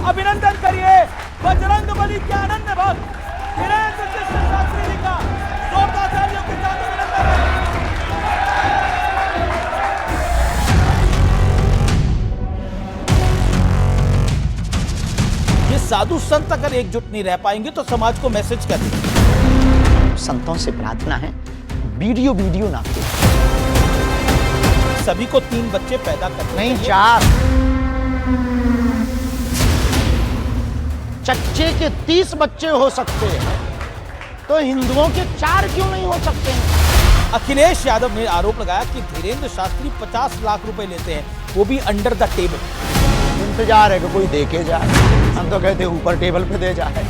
अभिनंदन करिए बजरंगबली के अनन्य भक्त धीरेंद्र कृष्ण शास्त्री जी का। जोरदार तालियों के साथ अभिनंदन है। ये साधु संत अगर एकजुट नहीं रह पाएंगे तो समाज को मैसेज क्या देंगे? संतों से प्रार्थना है वीडियो ना करें। सभी को 3 बच्चे पैदा करने नहीं, चाहिए। 4। चच्चे के 30 बच्चे हो सकते हैं तो हिंदुओं के 4 क्यों नहीं हो सकते हैं? अखिलेश यादव ने आरोप लगाया कि धीरेंद्र शास्त्री 50 लाख रुपए लेते हैं, वो भी अंडर द टेबल। इंतजार है कि कोई देके जाए। हम तो कहते हैं ऊपर टेबल पे दे जाए।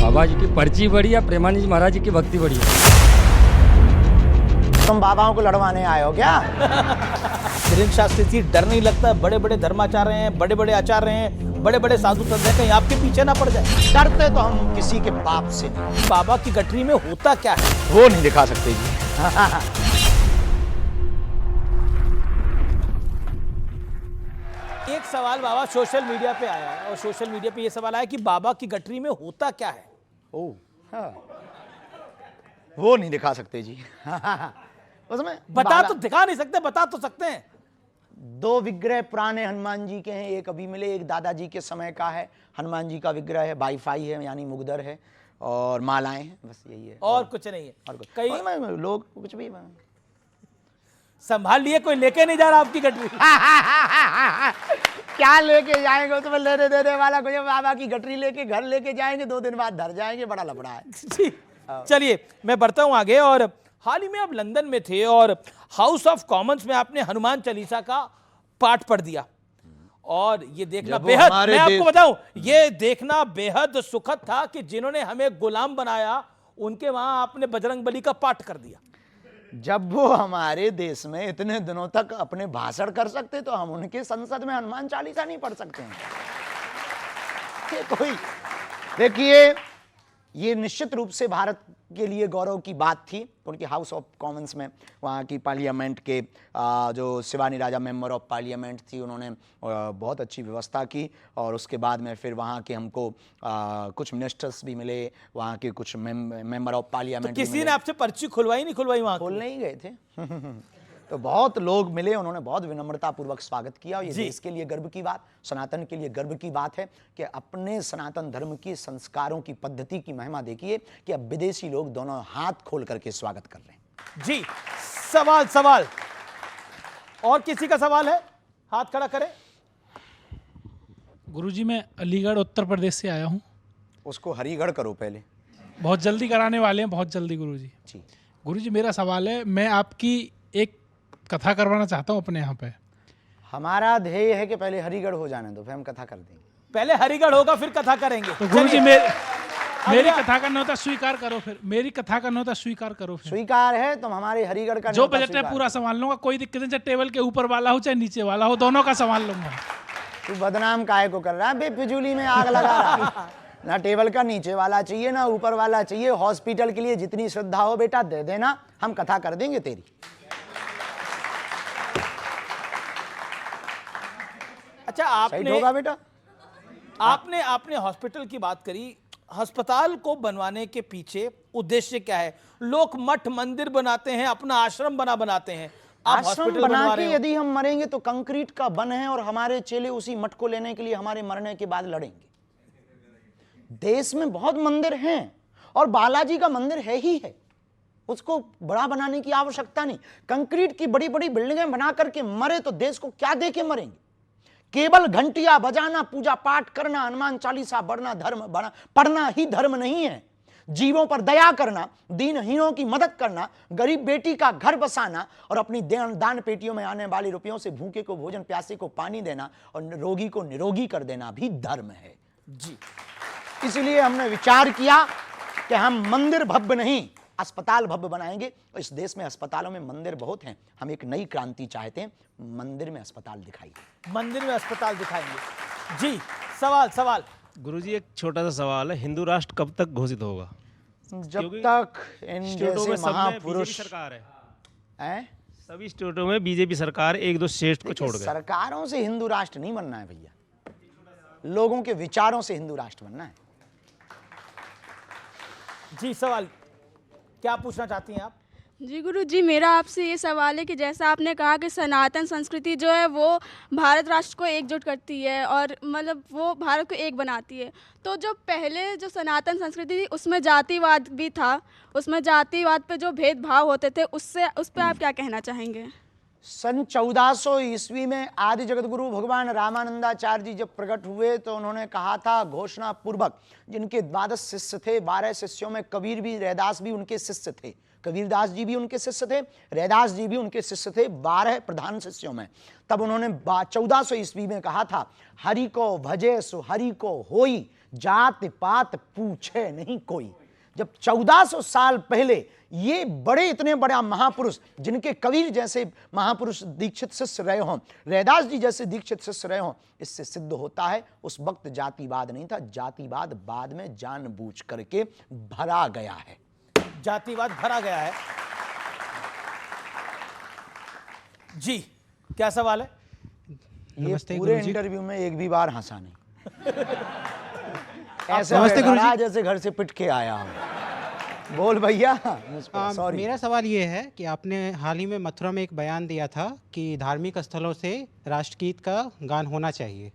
बाबा जी की पर्ची बड़ी है, प्रेमानंद जी महाराज जी की भक्ति बड़ी है। तुम बाबाओं को लड़वाने आए हो क्या? धीरेंद्र शास्त्री जी डर नहीं लगता? बड़े बड़े धर्माचार्य हैं, बड़े बड़े आचार्य हैं, बड़े बड़े साधु संत हैं, कहीं आपके पीछे ना पड़ जाए। डरते तो हम किसी के बाप से नहीं। बाबा की गठरी में होता क्या है वो नहीं दिखा सकते जी। एक सवाल बाबा सोशल मीडिया पे आया है और सोशल मीडिया पे ये सवाल आया कि बाबा की गठरी में होता क्या है? ओह, हाँ। वो नहीं दिखा सकते जी। उसमें बता तो दिखा नहीं सकते, बता तो सकते हैं। 2 विग्रह पुराने हनुमान जी के हैं, एक अभी मिले, एक दादाजी के समय का है। हनुमान जी का विग्रह है, वाईफाई है यानी मुगदर है और मालाएं हैं, बस यही है। और कुछ नहीं है। और कुछ कई लोग कुछ भी संभाल लिए, कोई लेके नहीं जा रहा आपकी गठरी। क्या लेके जाएंगे? उसमें लेने देने वाला कोई? बाबा की गठरी लेके घर लेके जाएंगे, 2 दिन बाद धर जाएंगे, बड़ा लफड़ा है जी। चलिए मैं बढ़ता हूं आगे। और हाल ही में आप लंदन में थे और हाउस ऑफ कॉमन्स में आपने हनुमान चालीसा का पाठ पढ़ दिया और ये देखना बेहद, मैं आपको बताऊं, ये देखना बेहद सुखद था कि जिन्होंने हमें गुलाम बनाया उनके वहां आपने बजरंगबली का पाठ कर दिया। जब वो हमारे देश में इतने दिनों तक अपने भाषण कर सकते तो हम उनके संसद में हनुमान चालीसा नहीं पढ़ सकते हैं? कोई देखिए, ये निश्चित रूप से भारत के लिए गौरव की बात थी। उनके हाउस ऑफ कॉमन्स में वहाँ की पार्लियामेंट के जो शिवानी राजा मेंबर ऑफ पार्लियामेंट थी, उन्होंने बहुत अच्छी व्यवस्था की और उसके बाद में फिर वहाँ के हमको कुछ मिनिस्टर्स भी मिले, वहाँ के कुछ मेंबर ऑफ पार्लियामेंट। तो किसी ने आपसे पर्ची खुलवाई नहीं खुलवाई? वहाँ खोलने ही गए थे। तो बहुत लोग मिले, उन्होंने बहुत विनम्रता पूर्वक स्वागत किया और ये देश के लिए गर्व की बात, सनातन के लिए गर्व की बात है कि अपने सनातन धर्म की संस्कारों की पद्धति की महिमा देखिए कि अब विदेशी लोग दोनों हाथ खोल करके स्वागत कर रहे हैं जी। सवाल और किसी का सवाल है? हाथ खड़ा करें। गुरुजी मैं अलीगढ़ उत्तर प्रदेश से आया हूँ। उसको हरिगढ़ करो पहले, बहुत जल्दी कराने वाले हैं, बहुत जल्दी गुरुजी। जी गुरुजी मेरा सवाल है, मैं आपकी एक कथा करवाना चाहता हूँ अपने यहाँ पे। हमारा ध्येय है कि पहले हरिगढ़ हो जाने दो, फिर हम कथा कर देंगे। पहले हरिगढ़ होगा फिर कथा करेंगे। तो गुरुजी मेरी कथा करना होता स्वीकार करो, फिर मेरी कथा करना होता स्वीकार करो। फिर स्वीकार है, तुम हमारे हरिगढ़ का जो बजट है पूरा संभाल लूंगा, कोई दिक्कत नहीं, चाहे टेबल के ऊपर वाला हो चाहे नीचे वाला हो, दोनों का संभाल लूंगा। तू बदनाम काहे को कर रहा है? बेफिजूली में आग लगा रहा। ना टेबल का नीचे वाला चाहिए ना ऊपर वाला चाहिए। हॉस्पिटल के लिए जितनी श्रद्धा हो बेटा दे देना, हम कथा कर देंगे तेरी। अच्छा, होगा बेटा। आपने हॉस्पिटल की बात करी। अस्पताल को बनवाने के पीछे उद्देश्य क्या है? लोग मठ मंदिर बनाते हैं, अपना आश्रम बनाते हैं। आप आश्रम बना के यदि हम मरेंगे तो कंक्रीट का बन है और हमारे चेले उसी मठ को लेने के लिए हमारे मरने के बाद लड़ेंगे। देश में बहुत मंदिर हैं और बालाजी का मंदिर है ही है, उसको बड़ा बनाने की आवश्यकता नहीं। कंक्रीट की बड़ी बड़ी बिल्डिंगें बना करके मरे तो देश को क्या दे के मरेंगे? केवल घंटिया बजाना, पूजा पाठ करना, हनुमान चालीसा पढ़ना ही धर्म नहीं है। जीवों पर दया करना, दीनहीनों की मदद करना, गरीब बेटी का घर बसाना और अपनी दान पेटियों में आने वाले रुपयों से भूखे को भोजन, प्यासे को पानी देना और रोगी को निरोगी कर देना भी धर्म है जी। इसलिए हमने विचार किया कि हम मंदिर भव्य नहीं अस्पताल भव्य बनाएंगे। और इस देश में अस्पतालों में मंदिर बहुत हैं, हम एक नई क्रांति चाहते हैं, मंदिर में अस्पताल दिखाइए। मंदिर में अस्पताल दिखाएंगे जी। सवाल गुरुजी एक छोटा सा सवाल है, हिंदू राष्ट्र कब तक घोषित होगा? जब तक इन जैसे महापुरुष सरकार है, सभी स्टेटों में बीजेपी सरकार एक दो स्टेट को छोड़ गए। सरकारों से हिंदू राष्ट्र नहीं बनना है भैया, लोगों के विचारों से हिंदू राष्ट्र बनना है। जी सवाल क्या पूछना चाहती हैं आप? जी गुरु जी, मेरा आपसे ये सवाल है कि जैसा आपने कहा कि सनातन संस्कृति जो है वो भारत राष्ट्र को एकजुट करती है और मतलब वो भारत को एक बनाती है, तो जो पहले जो सनातन संस्कृति थी उसमें जातिवाद भी था, उसमें जातिवाद पे जो भेदभाव होते थे उस पर आप क्या कहना चाहेंगे? सन 1400 ईस्वी में आदि जगत गुरु भगवान रामानंदाचार्य जी जब प्रकट हुए तो उन्होंने कहा था घोषणा पूर्वक, जिनके 12 शिष्य थे, 12 शिष्यों में कबीर भी, रैदास भी उनके शिष्य थे, कबीरदास जी भी उनके शिष्य थे, रैदास जी भी उनके शिष्य थे, 12 प्रधान शिष्यों में। तब उन्होंने 1400 ईस्वी में कहा था, हरि को भजे सो हरि को होई, जात पात पूछे नहीं कोई। जब 1400 साल पहले ये बड़े इतने बड़ा महापुरुष, जिनके कबीर जैसे महापुरुष दीक्षित शिष्य रहे हों, रैदास जी जैसे दीक्षित शिष्य रहे हों, इससे सिद्ध होता है उस वक्त जातिवाद नहीं था, जातिवाद बाद में जानबूझ करके भरा गया है। जातिवाद भरा गया है। जी क्या सवाल है? ये पूरे इंटरव्यू में एक भी बार हंसा नहीं। ऐसे नमस्ते गुरुजी। बैठा जैसे घर से पिट के आया हूं। बोल भैया। सॉरी। मेरा सवाल ये है कि आपने हाल ही में मथुरा में एक बयान दिया था कि धार्मिक स्थलों से राष्ट्रगीत का गान होना चाहिए,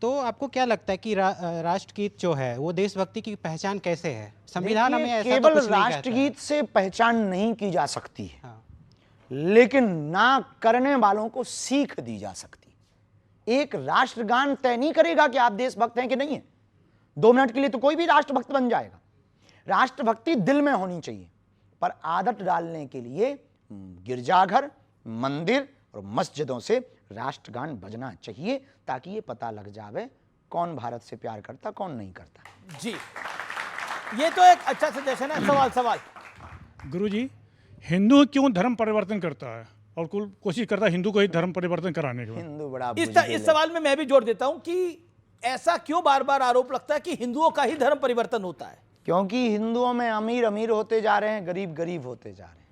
तो आपको क्या लगता है कि राष्ट्रगीत जो है वो देशभक्ति की पहचान कैसे है? संविधान हमें ऐसा तो केवल कुछ नहीं कहता है। राष्ट्रगीत से पहचान नहीं की जा सकती है, हाँ। लेकिन ना करने वालों को सीख दी जा सकती है। एक राष्ट्रगान तय नहीं करेगा कि आप देशभक्त हैं कि नहीं है। 2 मिनट के लिए तो कोई भी राष्ट्रभक्त बन जाएगा। राष्ट्रभक्ति दिल में होनी चाहिए, पर आदत डालने के लिए गिरजाघर, मंदिर और मस्जिदों से राष्ट्रगान बजना चाहिए, ताकि ये पता लग जावे कौन भारत से प्यार करता, कौन नहीं करता। जी ये तो एक अच्छा सजेशन है। सवाल गुरुजी, हिंदू क्यों धर्म परिवर्तन करता है और कुल कोशिश करता है हिंदू को ही धर्म परिवर्तन कराने के? हिंदू बड़ा इस सवाल में मैं भी जोड़ देता हूं कि ऐसा क्यों बार बार आरोप लगता है कि हिंदुओं का ही धर्म परिवर्तन होता है? क्योंकि हिंदुओं में अमीर अमीर होते जा रहे हैं, गरीब गरीब होते जा रहे हैं,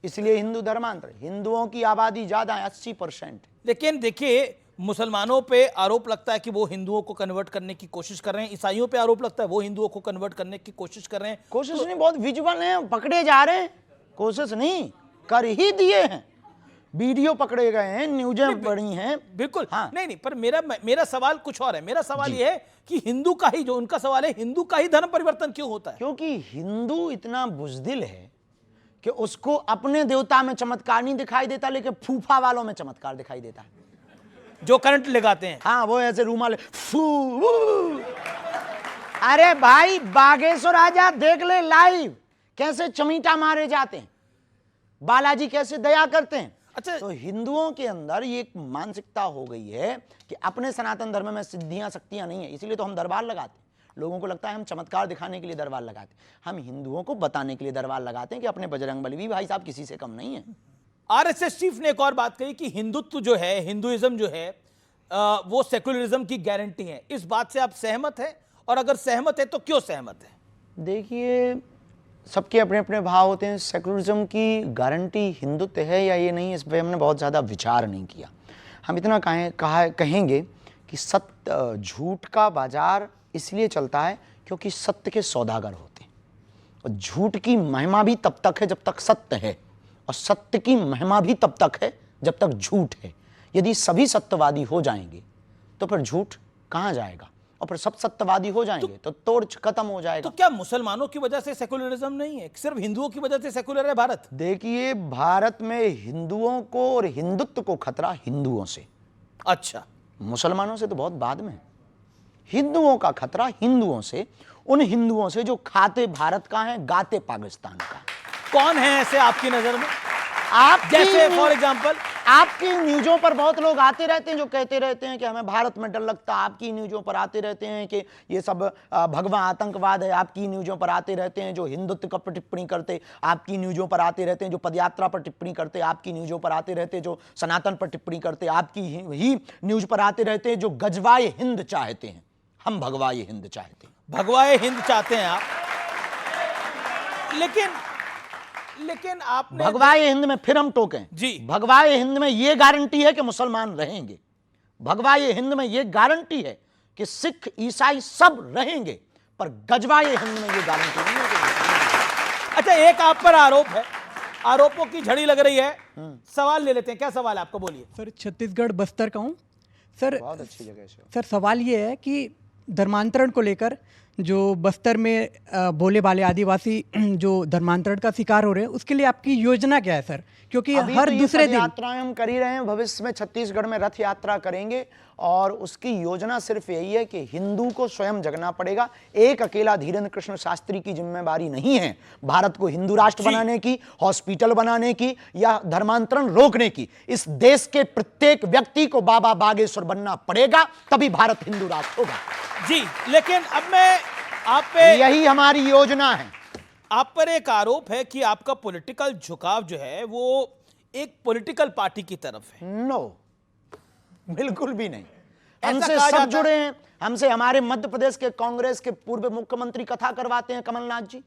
इसलिए हिंदू धर्मांतर। हिंदुओं की आबादी ज्यादा है, 80%। लेकिन देखिए, मुसलमानों पे आरोप लगता है कि वो हिंदुओं को कन्वर्ट करने की कोशिश कर रहे हैं, ईसाइयों पे आरोप लगता है वो हिंदुओं को कन्वर्ट करने की कोशिश कर रहे हैं। कोशिश नहीं, बहुत विजुअल है, पकड़े जा रहे हैं। कोशिश नहीं, कर ही दिए हैं, वीडियो पकड़े गए हैं, न्यूज़ें पड़ी हैं। बिल्कुल। हाँ। नहीं पर मेरा सवाल कुछ और है। मेरा सवाल ये है कि हिंदू का ही, जो उनका सवाल है, हिंदू का ही धर्म परिवर्तन क्यों होता है? क्योंकि हिंदू इतना बुज़दिल है कि उसको अपने देवता में चमत्कार नहीं दिखाई देता, लेकिन फूफा वालों में चमत्कार दिखाई देता है, जो करंट लगाते हैं। हाँ, वो ऐसे रूमाल अरे भाई, बागेश्वर आजा, देख ले लाइव कैसे चमीटा मारे जाते हैं, बालाजी कैसे दया करते हैं। अच्छा, तो हिंदुओं के अंदर ये एक मानसिकता हो गई है कि अपने सनातन धर्म में सिद्धियां शक्तियां नहीं है, इसलिए तो हम दरबार लगाते हैं। लोगों को लगता है हम चमत्कार दिखाने के लिए दरबार लगाते हैं। हम हिंदुओं को बताने के लिए दरबार लगाते हैं कि अपने बजरंगबली भी भाई साहब किसी से कम नहीं है। आरएसएस चीफ ने एक और बात कही कि हिंदुत्व जो है, हिंदुइज्म जो है, वो सेकुलरिज्म की गारंटी है। इस बात से आप सहमत हैं? और अगर सहमत है तो क्यों सहमत है? देखिए, सबके अपने अपने भाव होते हैं। सेकुलरिज्म की गारंटी हिंदुत्व है या ये नहीं, इस पर हमने बहुत ज़्यादा विचार नहीं किया। हम इतना कहेंगे कि सत्य, झूठ का बाजार इसलिए चलता है क्योंकि सत्य के सौदागर होते हैं, और झूठ की महिमा भी तब तक है जब तक सत्य है, और सत्य की महिमा भी तब तक है जब तक झूठ है। यदि सभी सत्यवादी हो जाएंगे तो फिर झूठ कहाँ जाएगा, और फिर सब सत्यवादी हो जाएंगे तो तोड़ खत्म हो जाएगा। तो क्या मुसलमानों की वजह से सेकुलरिज्म नहीं है, सिर्फ हिंदुओं की वजह से सेकुलर है भारत? देखिए, भारत में हिंदुओं को और हिंदुत्व को खतरा हिंदुओं से, अच्छा, मुसलमानों से तो बहुत बाद में। हिंदुओं का खतरा हिंदुओं से, उन हिंदुओं से जो खाते भारत का है, गाते पाकिस्तान का। कौन है ऐसे आपकी नजर में? आप जैसे फॉर एग्जांपल आपकी न्यूज़ों पर बहुत लोग आते रहते हैं जो कहते रहते हैं कि हमें भारत में डर लगता है। आपकी न्यूज़ों पर आते रहते हैं कि ये सब भगवा आतंकवाद है। आपकी न्यूज़ों पर आते रहते हैं जो हिंदुत्व पर टिप्पणी करते, आपकी न्यूज़ों पर आते रहते हैं जो पदयात्रा पर टिप्पणी करते, आपकी न्यूज़ों पर आते रहते हैं जो सनातन पर टिप्पणी करते, आपकी ही न्यूज़ पर आते रहते हैं जो गजवाए हिंद चाहते हैं। हम भगवाए हिंद चाहते हैं। भगवाए हिंद चाहते हैं आप, लेकिन लेकिन आपने भगवाए हिंद में फिर हम टोकें जी। भगवाए हिंद में यह गारंटी है कि मुसलमान रहेंगे, भगवाए हिंद में यह गारंटी है कि सिख ईसाई सब रहेंगे, पर गजवाए हिंद में यह गारंटी नहीं है कि अच्छा, एक आप पर आरोप है, आरोपों की झड़ी लग रही है। सवाल ले लेते हैं, क्या सवाल है आपका, बोलिए। सर छत्तीसगढ़ बस्तर का हूँ सर। बहुत अच्छी जगह से। सर सवाल ये है कि धर्मांतरण को लेकर जो बस्तर में भोले भाले आदिवासी जो धर्मांतरण का शिकार हो रहे हैं, उसके लिए आपकी योजना क्या है सर? क्योंकि अभी हर तो ये दूसरे पद दिन यात्राएं हम कर ही रहे हैं, भविष्य में छत्तीसगढ़ में रथ यात्रा करेंगे और उसकी योजना सिर्फ यही है कि हिंदू को स्वयं जगना पड़ेगा। एक अकेला धीरेन्द्र कृष्ण शास्त्री की जिम्मेदारी नहीं है भारत को हिंदू राष्ट्र बनाने की, हॉस्पिटल बनाने की या धर्मांतरण रोकने की। इस देश के प्रत्येक व्यक्ति को बाबा बागेश्वर बनना पड़ेगा, तभी भारत हिंदू राष्ट्र होगा जी। लेकिन अब मैं आप पे, यही हमारी योजना है। आप पर एक आरोप है कि आपका पॉलिटिकल झुकाव जो है वो एक पॉलिटिकल पार्टी की तरफ है। नो, बिल्कुल भी नहीं। ऐसा हमसे कहा सब जाता जुड़े हैं। हमसे हमारे मध्य प्रदेश के कांग्रेस के पूर्व मुख्यमंत्री कथा करवाते हैं, कमलनाथ जी।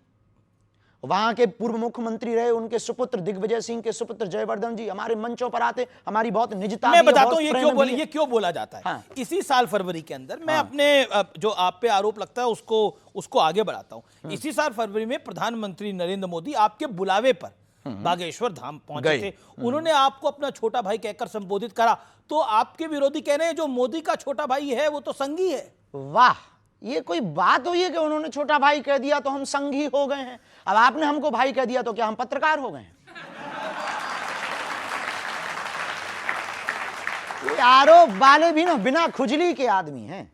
वहां के पूर्व मुख्यमंत्री रहे, उनके सुपुत्र दिग्विजय सिंह के सुपुत्र जयवर्धन जी हमारे मंचों पर आते। हमारी बहुत निजता मैं भी है, बताता बहुत हूं प्रेम भी है। ये क्यों बोला जाता है। हाँ। इसी साल फरवरी के अंदर मैं अपने जो आप पे आरोप लगता है उसको आगे बढ़ाता हूं। इसी साल फरवरी में प्रधानमंत्री नरेंद्र मोदी आपके बुलावे पर बागेश्वर धाम पहुंचे थे। उन्होंने आपको अपना छोटा भाई कहकर संबोधित करा, तो आपके विरोधी कह रहे हैं जो मोदी का छोटा भाई है वो तो संघी है। वाह, ये कोई बात हुई है कि उन्होंने छोटा भाई कह दिया तो हम संघी हो गए हैं? अब आपने हमको भाई कह दिया तो क्या हम पत्रकार हो गए हैं? ये आरोप वाले भी ना बिना खुजली के आदमी हैं।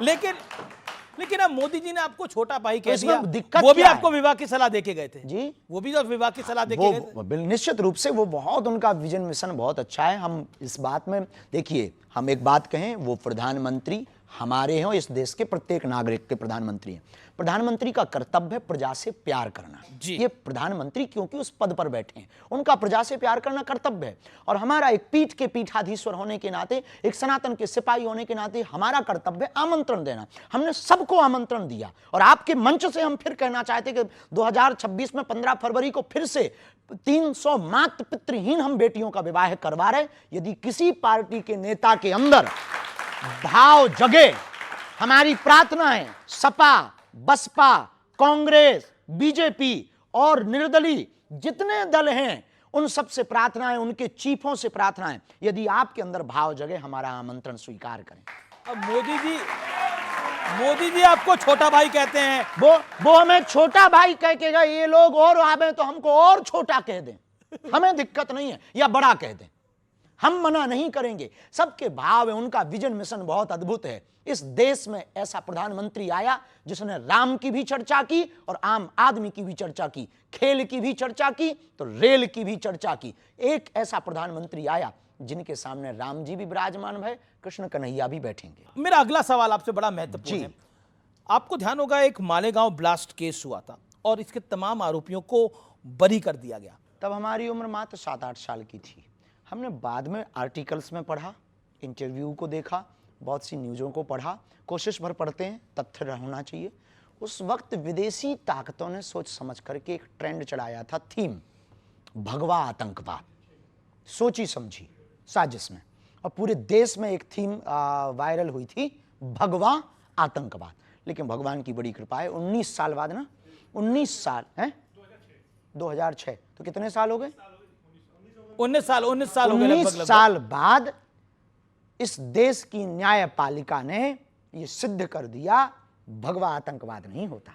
लेकिन अब मोदी जी ने आपको छोटा भाई कह इसमें दिया, दिक्कत वो भी क्या है? आपको विवाह की सलाह देके गए थे जी, वो भी तो विवाह की सलाह देके गए थे। वो निश्चित रूप से वो बहुत, उनका विजन मिशन बहुत अच्छा है। हम इस बात में देखिए, हम एक बात कहें, वो प्रधानमंत्री हमारे हैं, इस देश के प्रत्येक नागरिक के प्रधानमंत्री हैं। प्रधानमंत्री का कर्तव्य है प्रजा से प्यार करना जी। ये प्रधानमंत्री क्योंकि उस पद पर बैठे हैं, उनका प्रजा से प्यार करना कर्तव्य है। और हमारा एक पीठ के पीठाधीश्वर होने के नाते, एक सनातन के सिपाही होने के नाते हमारा कर्तव्य आमंत्रण देना। हमने सबको आमंत्रण दिया और आपके मंच से हम फिर कहना चाहते कि 2026 में 15 फरवरी को फिर से 300 मातृ पितृहीन हम बेटियों का विवाह करवा रहे। यदि किसी पार्टी के नेता के अंदर भाव जगे, हमारी प्रार्थना है सपा, बसपा, कांग्रेस, बीजेपी और निर्दलीय जितने दल हैं, उन सब से प्रार्थना है, उनके चीफों से प्रार्थना है, यदि आपके अंदर भाव जगे हमारा आमंत्रण स्वीकार करें। अब मोदी जी आपको छोटा भाई कहते हैं। वो हमें छोटा भाई कह के गए, ये लोग और आवे तो हमको और छोटा कह दें, हमें दिक्कत नहीं है, या बड़ा कह दें, हम मना नहीं करेंगे। सबके भाव है, उनका विजन मिशन बहुत अद्भुत है। इस देश में ऐसा प्रधानमंत्री आया जिसने राम की भी चर्चा की और आम आदमी की भी चर्चा की, खेल की भी चर्चा की तो रेल की भी चर्चा की। एक ऐसा प्रधानमंत्री आया जिनके सामने राम जी भी विराजमान है, कृष्ण कन्हैया भी बैठेंगे। मेरा अगला सवाल आपसे बड़ा महत्वपूर्ण है। आपको ध्यान होगा एक मालेगांव ब्लास्ट केस हुआ था और इसके तमाम आरोपियों को बरी कर दिया गया। तब हमारी उम्र मात्र 7-8 साल की थी। हमने बाद में आर्टिकल्स में पढ़ा, इंटरव्यू को देखा, बहुत सी न्यूज़ों को पढ़ा, कोशिश भर पढ़ते हैं, तथ्य होना चाहिए। उस वक्त विदेशी ताकतों ने सोच समझ करके एक ट्रेंड चढ़ाया था, थीम भगवा आतंकवाद, सोची समझी साजिश में, और पूरे देश में एक थीम वायरल हुई थी, भगवा आतंकवाद। लेकिन भगवान की बड़ी कृपा है, 19 साल बाद ना, 19 साल है, 2006 तो कितने साल हो गए? 19 साल हो गए। 19 साल बाद इस देश की न्यायपालिका ने यह सिद्ध कर दिया, भगवा आतंकवाद नहीं होता।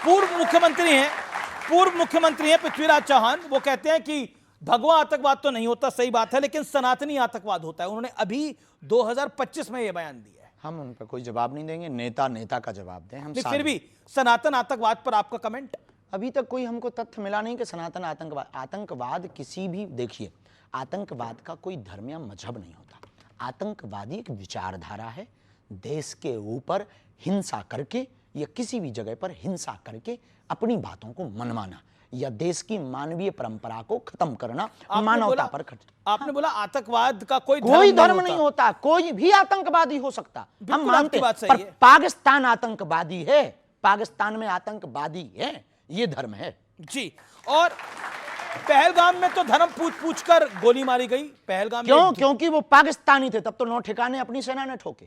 पूर्व मुख्यमंत्री हैं पृथ्वीराज चौहान, वो कहते हैं कि भगवा आतंकवाद तो नहीं होता, सही बात है, लेकिन सनातनी आतंकवाद होता है। उन्होंने अभी 2025 में यह बयान दिया है। हम उन पर कोई जवाब नहीं देंगे, नेता का जवाब दें हम। फिर भी सनातन आतंकवाद पर आपका कमेंट? अभी तक कोई हमको तथ्य मिला नहीं कि सनातन आतंकवाद किसी भी, देखिए, आतंकवाद का कोई धर्म या मजहब नहीं होता। आतंकवादी एक विचारधारा है, देश के ऊपर हिंसा करके या किसी भी जगह पर हिंसा करके अपनी बातों को मनवाना या देश की मानवीय परंपरा को खत्म करना, मानवता पर आपने बोला आतंकवाद का कोई धर्म नहीं होता, कोई भी आतंकवादी हो सकता, हम मानते हैं, पर पाकिस्तान आतंकवादी है, पाकिस्तान में आतंकवादी है, ये धर्म है। जी। और पहलगाम में तो धर्म पूछ कर गोली मारी गई। पहलगाम में क्यों? क्योंकि वो पाकिस्तानी थे, तब तो 9 ठिकाने अपनी सेना ने ठोके।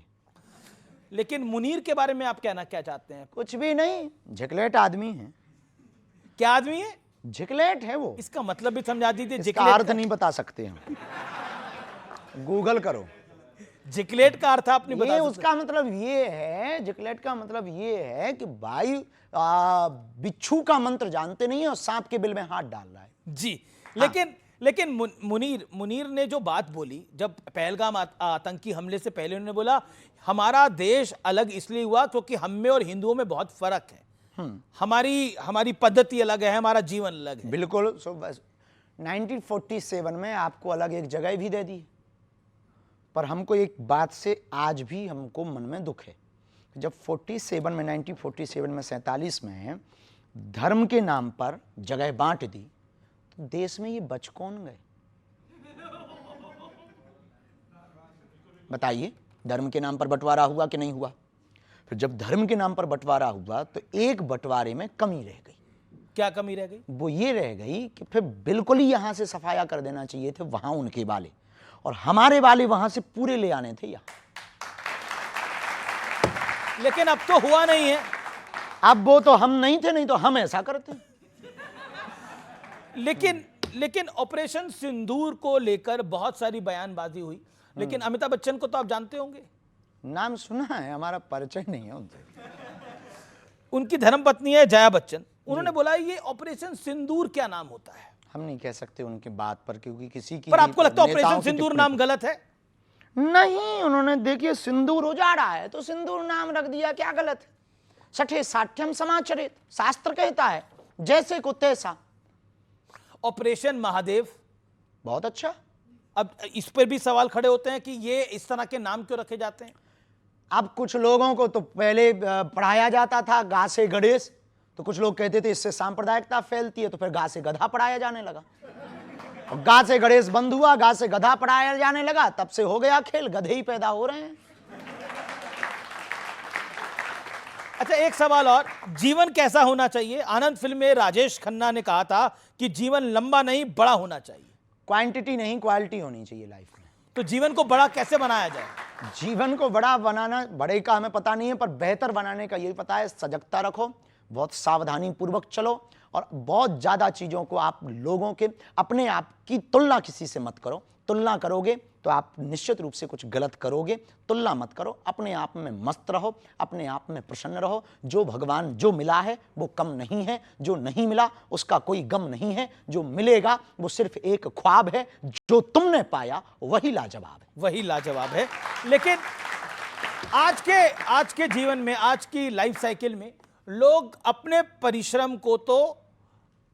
लेकिन मुनीर के बारे में आप कहना क्या चाहते हैं? कुछ भी नहीं, झिकलेट आदमी है। क्या आदमी है? झिकलेट है वो। इसका मतलब भी समझा दीजिए। इसका अर्थ नहीं बता सकते हम, गूगल करो। जिकलेट का अर्थ आपने बता ये सकते? उसका मतलब ये है, जिकलेट का मतलब ये है कि भाई बिच्छू का मंत्र जानते नहीं है और सांप के बिल में हाथ डाल रहा है। जी। लेकिन मुनीर ने जो बात बोली, जब पहलगाम आतंकी हमले से पहले उन्होंने बोला हमारा देश अलग इसलिए हुआ क्योंकि हम में और हिंदुओं में बहुत फर्क है, हमारी पद्धति अलग है, हमारा जीवन अलग है। बिल्कुल। बस 1947 में आपको अलग एक जगह भी दे दी, पर हमको एक बात से आज भी हमको मन में दुख है। जब 1947 में 47 में धर्म के नाम पर जगह बांट दी, तो देश में ये बच कौन गए? बताइए, धर्म के नाम पर बंटवारा हुआ कि नहीं हुआ? फिर जब धर्म के नाम पर बंटवारा हुआ तो एक बंटवारे में कमी रह गई। क्या कमी रह गई? वो ये रह गई कि फिर बिल्कुल ही यहां से सफाया कर देना चाहिए थे वहां उनके वाले, और हमारे वाले वहां से पूरे ले आने थे यहाँ। लेकिन अब तो हुआ नहीं है। अब वो तो हम नहीं थे, नहीं तो हम ऐसा करते। लेकिन ऑपरेशन सिंदूर को लेकर बहुत सारी बयानबाजी हुई, लेकिन अमिताभ बच्चन को तो आप जानते होंगे। नाम सुना है, हमारा परिचय नहीं है उनसे। उनकी धर्मपत्नी है जया बच्चन। उन्होंने बोला ये ऑपरेशन सिंदूर क्या नाम होता है? हम नहीं कह सकते उनकी बात पर, क्योंकि किसी की। पर आपको लगता है ऑपरेशन सिंदूर नाम गलत है? नहीं, उन्होंने देखिए सिंदूर उजाड़ा है तो सिंदूर नाम रख दिया, क्या गलत है? सठे साठ्यम समाचरित, शास्त्र कहता है जैसे को तैसा। ऑपरेशन महादेव बहुत अच्छा। अब इस पर भी सवाल खड़े होते हैं कि ये इस तरह के नाम क्यों रखे जाते हैं? अब कुछ लोगों को तो पहले पढ़ाया जाता था गा से गणेश, तो कुछ लोग कहते थे इससे सांप्रदायिकता फैलती है, तो फिर गा से गधा पढ़ाया जाने लगा। और गा से गणेश बंद हुआ, गा से गधा पढ़ाया जाने लगा, तब से हो गया खेल, गधे ही पैदा हो रहे हैं। अच्छा, एक सवाल और, जीवन कैसा होना चाहिए? आनंद फिल्म में राजेश खन्ना ने कहा था कि जीवन लंबा नहीं बड़ा होना चाहिए। क्वांटिटी नहीं क्वालिटी होनी चाहिए लाइफ में। तो जीवन को बड़ा कैसे बनाया जाए? जीवन को बड़ा बनाना, बड़े का हमें पता नहीं है, पर बेहतर बनाने का यही पता है, सजगता रखो, बहुत सावधानी पूर्वक चलो, और बहुत ज्यादा चीजों को आप लोगों के अपने आप की तुलना किसी से मत करो। तुलना करोगे तो आप निश्चित रूप से कुछ गलत करोगे। तुलना मत करो, अपने आप में मस्त रहो, अपने आप में प्रसन्न रहो। जो भगवान जो मिला है वो कम नहीं है, जो नहीं मिला उसका कोई गम नहीं है, जो मिलेगा वो सिर्फ एक ख्वाब है, जो तुमने पाया वही लाजवाब है। वही लाजवाब है। लेकिन आज के जीवन में, आज की लाइफ साइकिल में लोग अपने परिश्रम को तो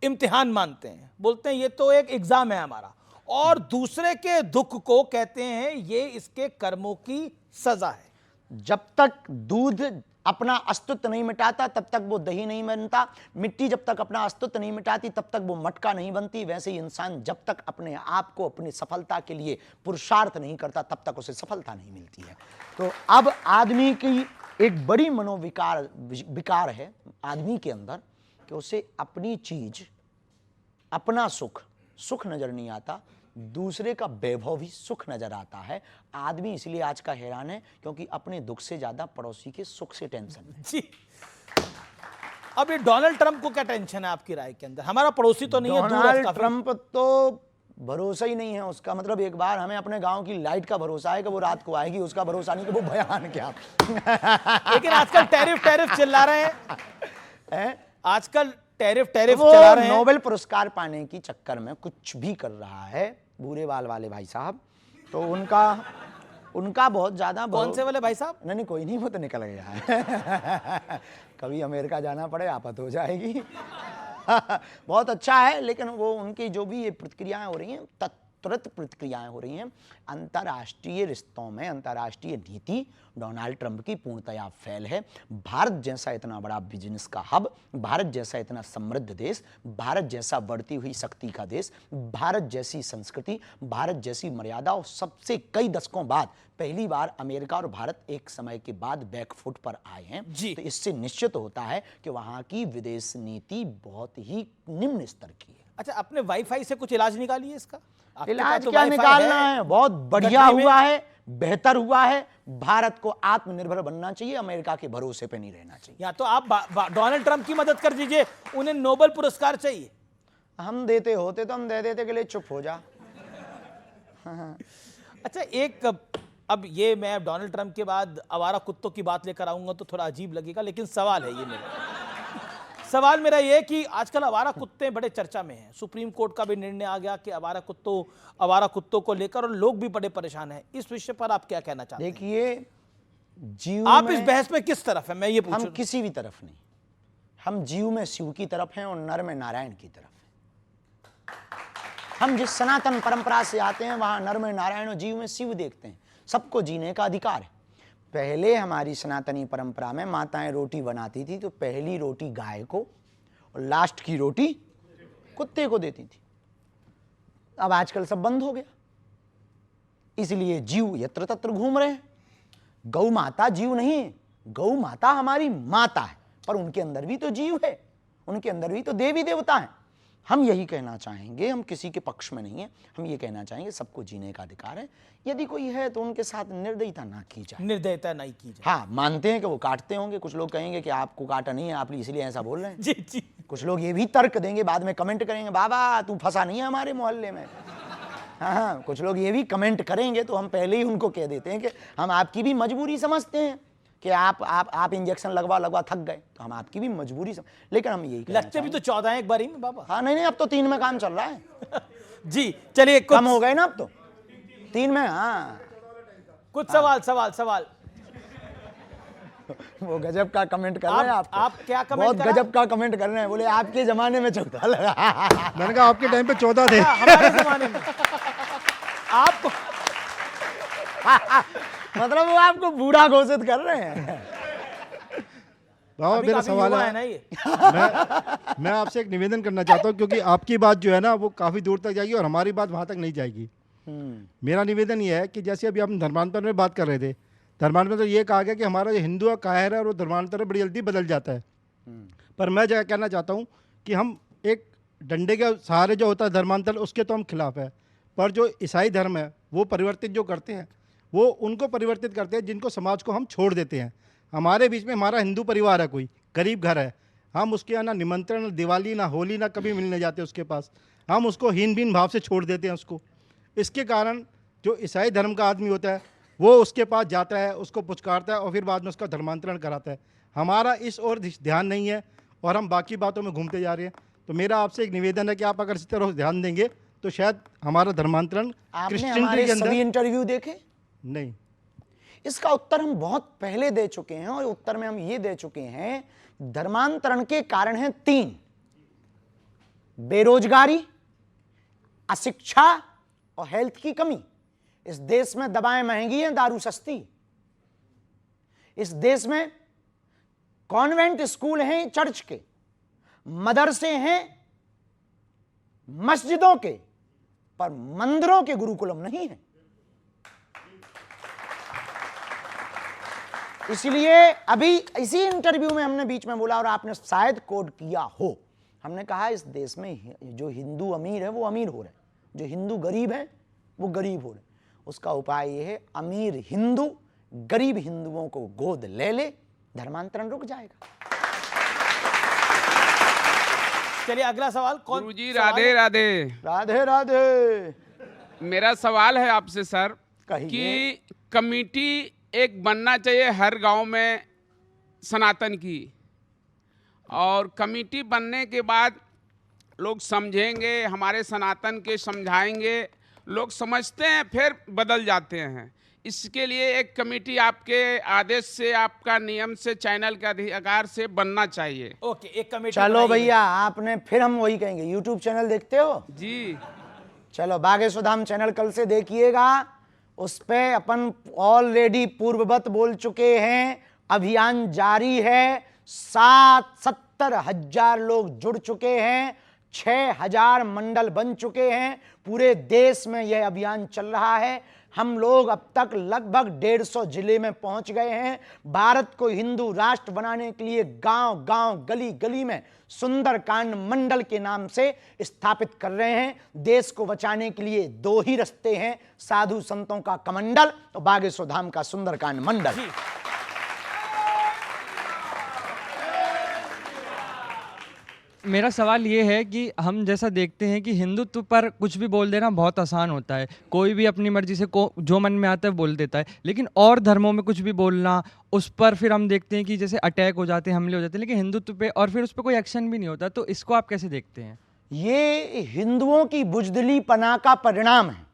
इम्तिहान मानते हैं, बोलते हैं ये तो एक एग्जाम है हमारा, और दूसरे के दुख को कहते हैं ये इसके कर्मों की सजा है। जब तक दूध अपना अस्तित्व नहीं मिटाता तब तक वो दही नहीं बनता, मिट्टी जब तक अपना अस्तित्व नहीं मिटाती तब तक वो मटका नहीं बनती। वैसे ही इंसान जब तक अपने आप को अपनी सफलता के लिए पुरुषार्थ नहीं करता तब तक उसे सफलता नहीं मिलती है। तो अब आदमी की एक बड़ी विकार है आदमी के अंदर कि उसे अपनी चीज, अपना सुख नजर नहीं आता, दूसरे का वैभव भी सुख नजर आता है। आदमी इसलिए आज का हैरान है क्योंकि अपने दुख से ज्यादा पड़ोसी के सुख से टेंशन है। जी। अब ये डोनाल्ड ट्रंप को क्या टेंशन है आपकी राय के अंदर? हमारा पड़ोसी तो नहीं है, दूर है डोनाल्ड काफी। ट्रंप तो भरोसा ही नहीं है उसका। मतलब एक बार हमें अपने गांव की लाइट का भरोसा है कि वो रात को आएगी, उसका भरोसा नहीं कि वो बयान क्या। लेकिन आजकल टैरिफ चिल्ला रहे हैं। आजकल टैरिफ वो चला रहे हैं। नोबेल पुरस्कार पाने की चक्कर में कुछ भी कर रहा है भूरे बाल वाले भाई साहब, तो उनका बहुत ज्यादा। कौन से वाले भाई साहब? नहीं कोई नहीं, वो तो निकल गया है। कभी अमेरिका जाना पड़े आफत हो जाएगी। बहुत अच्छा है, लेकिन वो उनकी जो भी ये प्रतिक्रियाएं हो रही हैं तुरंत प्रतिक्रियाएं हो रही हैं। अंतर्राष्ट्रीय रिश्तों में अंतर्राष्ट्रीय नीति डोनाल्ड ट्रंप की पूर्णतया फेल है। भारत जैसा इतना बड़ा बिजनेस का हब, भारत जैसा इतना समृद्ध देश, भारत जैसा बढ़ती हुई शक्ति का देश, भारत जैसी संस्कृति, भारत जैसी मर्यादा, और सबसे कई दशकों बाद पहली बार अमेरिका और भारत एक समय के बाद बैकफुट पर आए हैं जी। तो इससे निश्चित होता है कि वहां की विदेश नीति बहुत ही निम्न स्तर की है। अच्छा, अपने वाईफाई से कुछ इलाज निकालिए इसका? आपके पास इलाज तो क्या वाईफाई निकालना है, बहुत बढ़िया गठरी में- हुआ है, बेहतर हुआ है। भारत को आत्मनिर्भर बनना चाहिए, अमेरिका के भरोसे पे नहीं रहना चाहिए। या तो आप डोनाल्ड ट्रंप की मदद कर दीजिए, उन्हें नोबेल पुरस्कार चाहिए। हम देते होते तो हम दे देते के लिए चुप हो जा। अच्छा, अब ये मैं डोनाल्ड ट्रंप के बाद आवारा कुत्तों की बात लेकर आऊंगा तो थोड़ा अजीब लगेगा, लेकिन सवाल है ये सवाल मेरा ये कि आजकल आवारा कुत्ते बड़े चर्चा में हैं। सुप्रीम कोर्ट का भी निर्णय आ गया कि आवारा कुत्तों को लेकर, और लोग भी बड़े परेशान हैं। इस विषय पर आप क्या कहना चाहते हैं? देखिए, जीव आप में इस बहस में किस तरफ है, मैं ये हम पूछूं? किसी भी तरफ नहीं। हम जीव में शिव की तरफ हैं और नर में नारायण की तरफ हैं। हम जिस सनातन परंपरा से आते हैं वहां नर में नारायण और जीव में शिव देखते हैं। सबको जीने का अधिकार है। पहले हमारी सनातनी परंपरा में माताएं रोटी बनाती थी तो पहली रोटी गाय को और लास्ट की रोटी कुत्ते को देती थी। अब आजकल सब बंद हो गया, इसलिए जीव यत्र तत्र घूम रहे हैं। गौ माता जीव नहीं है, गौ माता हमारी माता है, पर उनके अंदर भी तो जीव है, उनके अंदर भी तो देवी देवता है। हम यही कहना चाहेंगे, हम किसी के पक्ष में नहीं है, हम ये कहना चाहेंगे सबको जीने का अधिकार है। यदि कोई है तो उनके साथ निर्दयता ना की जाए। निर्दयता नहीं की जाए। हाँ, मानते हैं कि वो काटते होंगे, कुछ लोग कहेंगे कि आपको काटा नहीं है, आप इसलिए ऐसा बोल रहे हैं। जी जी। कुछ लोग ये भी तर्क देंगे, बाद में कमेंट करेंगे, बाबा तू फंसा नहीं है हमारे मोहल्ले में। हाँ, कुछ लोग ये भी कमेंट करेंगे, तो हम पहले ही उनको कह देते हैं कि हम आपकी भी मजबूरी समझते हैं कि आप इंजेक्शन लगवा थक गए, तो हम आपकी भी मजबूरी लेकिन हम यही लगते भी तो 14 हैं एक बार ही में बाबा। हाँ, नहीं, अब तो 3 में काम चल रहा है। जी चलिए, कम हो गए ना अब तो 3 में। हाँ, कुछ सवाल वो गजब का कमेंट कर रहे हैं आप क्या कमेंट बहुत करा? गजब का कमेंट कर रहे हैं, बोले आपके जमाने में 14 लगा। मैंने कहा आपके टाइम पे 14 थे। हमारे जमाने में आप मतलब वो आपको बूढ़ा घोषित कर रहे हैं। बाबा, मेरा सवाल है ना ये। मैं आपसे एक निवेदन करना चाहता हूँ, क्योंकि आपकी बात जो है ना वो काफ़ी दूर तक जाएगी और हमारी बात वहाँ तक नहीं जाएगी। मेरा निवेदन ये है कि जैसे अभी हम धर्मांतरण में बात कर रहे थे, धर्मांतरण तो ये कहा गया कि हमारा जो हिंदू का कायर है और वो धर्मांतरण बड़ी जल्दी बदल जाता है। पर मैं जो कहना चाहता हूँ कि हम एक डंडे के सहारे जो होता है धर्मांतरण, उसके तो हम खिलाफ है, पर जो ईसाई धर्म है वो परिवर्तित जो करते हैं वो उनको परिवर्तित करते हैं जिनको समाज को हम छोड़ देते हैं। हमारे बीच में हमारा हिंदू परिवार है, कोई गरीब घर है, हम उसके यहाँ ना निमंत्रण, ना दिवाली, ना होली, ना कभी मिलने जाते उसके पास, हम उसको हीन बीन भाव से छोड़ देते हैं उसको। इसके कारण जो ईसाई धर्म का आदमी होता है वो उसके पास जाता है, उसको पुचकारता है और फिर बाद में उसका धर्मांतरण कराता है। हमारा इस ओर ध्यान नहीं है और हम बाकी बातों में घूमते जा रहे हैं। तो मेरा आपसे एक निवेदन है कि आप अगर इस तरह ध्यान देंगे तो शायद हमारा धर्मांतरण आपने हमारे सभी इंटरव्यू देखे? नहीं। इसका उत्तर हम बहुत पहले दे चुके हैं और उत्तर में हम ये दे चुके हैं, धर्मांतरण के कारण हैं 3: बेरोजगारी, अशिक्षा और हेल्थ की कमी। इस देश में दवाएं महंगी हैं, दारू सस्ती। इस देश में कॉन्वेंट स्कूल हैं चर्च के, मदरसे हैं मस्जिदों के, पर मंदिरों के गुरुकुलम नहीं है। इसलिए अभी इसी इंटरव्यू में हमने बीच में बोला और आपने शायद कोड किया हो, हमने कहा इस देश में जो हिंदू अमीर है वो अमीर हो रहे हैं, जो हिंदू गरीब है वो गरीब हो रहे हैं। उसका उपाय ये है, अमीर हिंदू गरीब हिंदुओं को गोद ले ले, धर्मांतरण रुक जाएगा। चलिए अगला सवाल। कौन? गुरुजी राधे राधे। राधे राधे। मेरा सवाल है आपसे सर कहिए। कि कमेटी एक बनना चाहिए हर गांव में सनातन की, और कमेटी बनने के बाद लोग समझेंगे, हमारे सनातन के समझाएंगे, लोग समझते हैं फिर बदल जाते हैं। इसके लिए एक कमेटी आपके आदेश से, आपका नियम से, चैनल के अधिकार से बनना चाहिए। ओके, एक कमेटी चलो बनाइए। भैया, आपने फिर हम वही कहेंगे, यूट्यूब चैनल देखते हो? जी। चलो बागे सुधाम चैनल कल से देखिएगा, उस पे अपन ऑलरेडी पूर्ववत बोल चुके हैं। अभियान जारी है, 70,000 लोग जुड़ चुके हैं, 6,000 मंडल बन चुके हैं, पूरे देश में यह अभियान चल रहा है। हम लोग अब तक लगभग 150 जिले में पहुंच गए हैं। भारत को हिंदू राष्ट्र बनाने के लिए गांव गांव गली गली में सुंदरकांड मंडल के नाम से स्थापित कर रहे हैं। देश को बचाने के लिए 2 ही रास्ते हैं, साधु संतों का कमंडल और बागेश्वर धाम का सुंदरकांड मंडल। मेरा सवाल ये है कि हम जैसा देखते हैं कि हिंदुत्व पर कुछ भी बोल देना बहुत आसान होता है, कोई भी अपनी मर्जी से जो मन में आता है बोल देता है, लेकिन और धर्मों में कुछ भी बोलना, उस पर फिर हम देखते हैं कि जैसे अटैक हो जाते हैं, हमले हो जाते हैं, लेकिन हिंदुत्व पे और फिर उस पर कोई एक्शन भी नहीं होता। तो इसको आप कैसे देखते हैं? ये हिंदुओं की बुजदिली पना का परिणाम है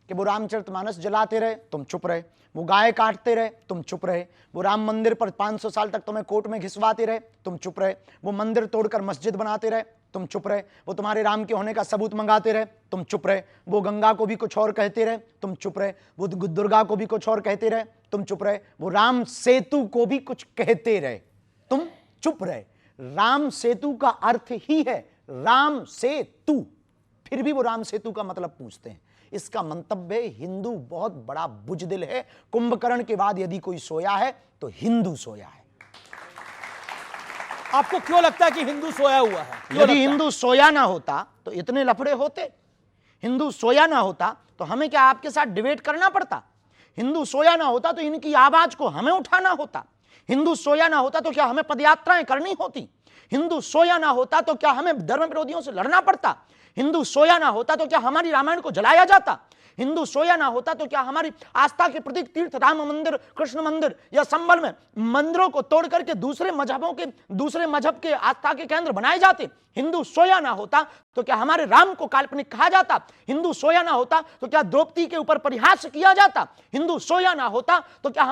कि वो रामचरितमानस जलाते रहे, तुम चुप रहे, वो गाय काटते रहे, तुम चुप रहे, वो राम मंदिर पर 500 साल तक तुम्हें कोर्ट में घिसवाते रहे, तुम चुप रहे, वो मंदिर तोड़कर मस्जिद बनाते रहे, तुम चुप रहे, वो तुम्हारे राम के होने का सबूत मंगाते रहे, तुम चुप रहे, वो गंगा को भी कुछ और कहते रहे, तुम चुप रहे, वो दुर्गा को भी कुछ और कहते रहे, तुम चुप रहे, वो राम सेतु को भी कुछ कहते रहे, तुम चुप रहे। राम सेतु का अर्थ ही है राम सेतु, फिर भी वो राम सेतु का मतलब पूछते हैं। इसका मंतव्य हिंदू बहुत बड़ा बुजदिल है। कुंभकर्ण के बाद यदि कोई सोया है तो हिंदू सोया है। आपको क्यों लगता है कि हिंदू सोया हुआ है? यदि हिंदू सोया ना होता तो इतने लफड़े होते? हिंदू सोया ना होता तो हमें क्या आपके साथ डिबेट करना पड़ता? हिंदू सोया ना होता तो इनकी आवाज को हमें उठाना होता? हिंदू सोया ना होता तो क्या हमें पदयात्राएं करनी होती? हिंदू सोया ना होता तो क्या हमें धर्म विरोधियों से लड़ना पड़ता? हिंदू सोया ना होता तो क्या हमारी रामायण को जलाया जाता? हिंदू सोया ना होता तो क्या हमारी आस्था के प्रतीक तीर्थ राम मंदिर, कृष्ण मंदिर या संबल में मंदिरों को तोड़ करके दूसरे मजहब के आस्था के केंद्र बनाए जाते? हिंदू सोया ना होता तो क्या हमारे राम को काल्पनिक कहा जाता? हिंदू सोया ना होता तो क्या द्रौपदी के ऊपर परिहास किया जाता? हिंदू सोया ना होता तो क्या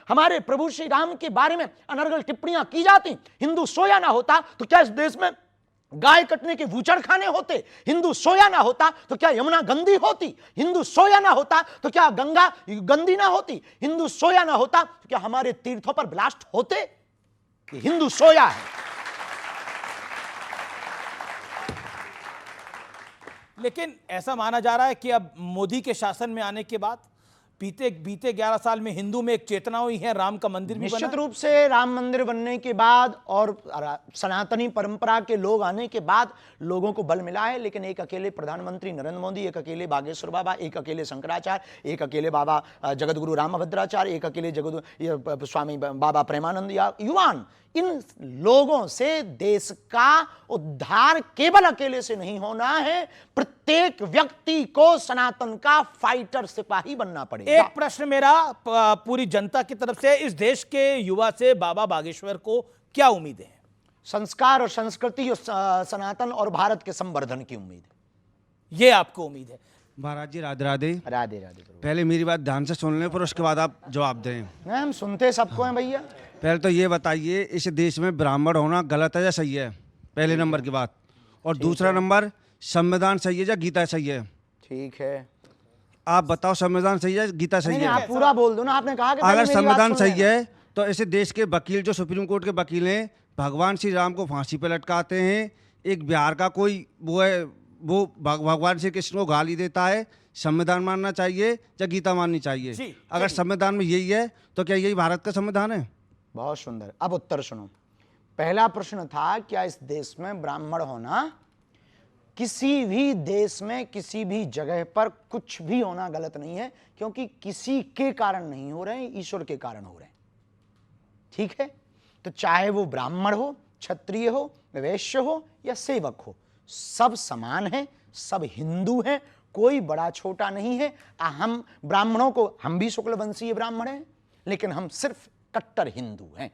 हमारे प्रभु श्री राम के बारे में अनर्गल टिप्पणियां की जाती? हिंदू सोया ना होता तो क्या इस देश में गाय कटने के बूचड़ खाने होते? हिंदू सोया ना होता तो क्या यमुना गंदी होती? हिंदू सोया ना होता तो क्या गंगा गंदी ना होती? हिंदू सोया ना होता तो क्या हमारे तीर्थों पर ब्लास्ट होते? हिंदू सोया है। लेकिन ऐसा माना जा रहा है कि अब मोदी के शासन में आने के बाद बीते 11 साल में हिंदू में एक चेतना हुई है, राम का मंदिर भी बना। निश्चित रूप से राम मंदिर बनने के बाद और सनातनी परंपरा के लोग आने के बाद लोगों को बल मिला है। लेकिन एक अकेले प्रधानमंत्री नरेंद्र मोदी, एक अकेले बागेश्वर बाबा, एक अकेले शंकराचार्य, एक अकेले बाबा जगतगुरु रामभद्राचार्य, एक अकेले स्वामी बाबा प्रेमानंद या युवान, इन लोगों से देश का उद्धार केवल अकेले से नहीं होना है। प्रत्येक व्यक्ति को सनातन का फाइटर सिपाही बनना पड़ेगा। एक प्रश्न मेरा पूरी जनता की तरफ से, इस देश के युवा से बाबा बागेश्वर को क्या उम्मीदें हैं? संस्कार और संस्कृति और सनातन और भारत के संवर्धन की उम्मीद है। ये आपको उम्मीद है? महाराज जी राधे राधे। राधे राधे। पहले मेरी बात ध्यान से सुन लें, फिर उसके बाद आप जवाब दें। हम सुनते सबको हैं भैया। पहले तो ये बताइए, इस देश में ब्राह्मण होना गलत है या सही है? पहले नंबर की बात। और दूसरा नंबर, संविधान सही है या गीता सही है? ठीक है, आप बताओ, संविधान सही है गीता सही है? आप पूरा बोल दो ना, आपने कहा कि अगर संविधान सही है तो ऐसे देश के वकील, जो सुप्रीम कोर्ट के वकील हैं, भगवान श्री राम को फांसी पर लटकाते हैं। एक बिहार का कोई वो भगवान श्री कृष्ण को गाली देता है। संविधान मानना चाहिए या गीता माननी चाहिए? अगर संविधान में यही है तो क्या यही भारत का संविधान है? बहुत सुंदर। अब उत्तर सुनो। पहला प्रश्न था, क्या इस देश में ब्राह्मण होना, किसी भी देश में किसी भी जगह पर कुछ भी होना गलत नहीं है, क्योंकि किसी के कारण नहीं हो रहे हैं, ईश्वर के कारण हो रहे हैं। ठीक है, तो चाहे वो ब्राह्मण हो, क्षत्रिय हो, वैश्य हो या सेवक हो, सब समान हैं, सब हिंदू हैं, कोई बड़ा छोटा नहीं है। हम ब्राह्मणों को, हम भी शुक्ल वंशीय ब्राह्मण हैं, लेकिन हम सिर्फ कट्टर हिंदू हैं।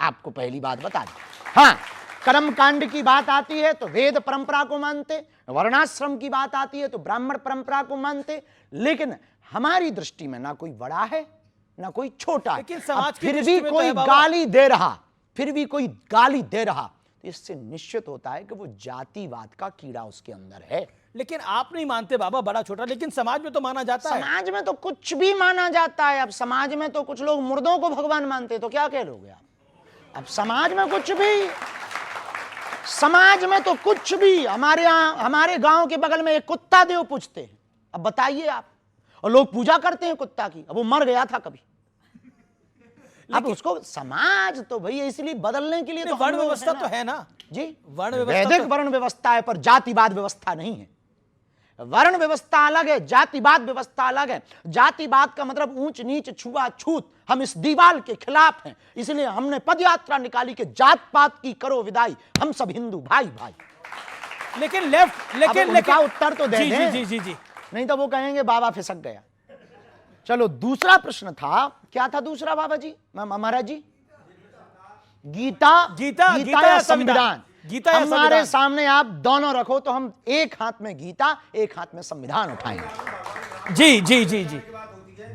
आपको पहली बात बता दें। हाँ, कर्म कांड की बात आती है तो वेद परंपरा को मानते, वर्णाश्रम की बात आती है तो ब्राह्मण परंपरा को मानते, लेकिन हमारी दृष्टि में ना कोई बड़ा है ना कोई छोटा है। फिर भी कोई गाली दे रहा, तो इससे निश्चित होता है कि वो जातिवाद का कीड़ा उसके अंदर है। लेकिन आप नहीं मानते बाबा बड़ा छोटा, लेकिन समाज में तो माना जाता है। समाज में तो कुछ भी माना जाता है। अब समाज में तो कुछ लोग मुर्दों को भगवान मानते, तो क्या कह लोगे आप? अब समाज में कुछ भी, समाज में तो कुछ भी। हमारे यहाँ, हमारे गांव के बगल में एक कुत्ता देव पूजते हैं। अब बताइए आप, और लोग पूजा करते हैं कुत्ता की। अब वो मर गया था कभी, अब उसको समाज तो भैया इसलिए बदलने के लिए तो वर्ण व्यवस्था तो है ना जी, वर्ण व्यवस्था वैदिक वर्ण व्यवस्था है, पर जातिवाद व्यवस्था नहीं है। वर्ण व्यवस्था अलग है, जातिवाद व्यवस्था अलग है। जातिवाद का मतलब ऊंच नीच छुआछूत। हम इस दीवार के खिलाफ हैं, इसलिए हमने पदयात्रा निकाली कि जात पात की करो विदाई, हम सब हिंदू भाई भाई। लेकिन लेफ्ट, लेकिन उनका उत्तर तो दे जी, दें। जी जी जी, नहीं तो वो कहेंगे बाबा फिसक गया। चलो दूसरा प्रश्न था, क्या था दूसरा बाबा जी, महाराज जी? गीता या संविधान? गीता या हमारे संविधान? सामने आप दोनों रखो तो हम एक हाथ में गीता, एक हाथ में संविधान उठाएंगे। जी जी जी जी।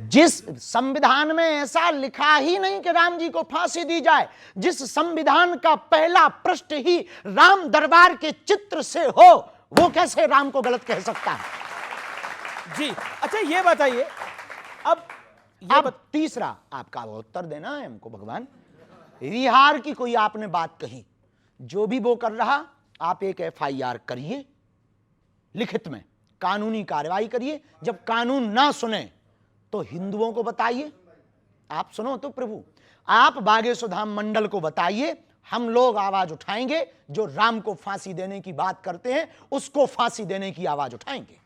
जिस संविधान में ऐसा लिखा ही नहीं कि राम जी को फांसी दी जाए, जिस संविधान का पहला पृष्ठ ही राम दरबार के चित्र से हो, वो कैसे राम को गलत कह सकता है? जी अच्छा ये बताइए, अब तीसरा आपका उत्तर देना है हमको भगवान। विहार की कोई आपने बात कही, जो भी वो कर रहा, आप एक FIR करिए, लिखित में कानूनी कार्रवाई करिए। जब कानून ना सुने तो हिंदुओं को बताइए। आप सुनो तो प्रभु, आप बागेश्वर धाम मंडल को बताइए, हम लोग आवाज उठाएंगे। जो राम को फांसी देने की बात करते हैं, उसको फांसी देने की आवाज उठाएंगे।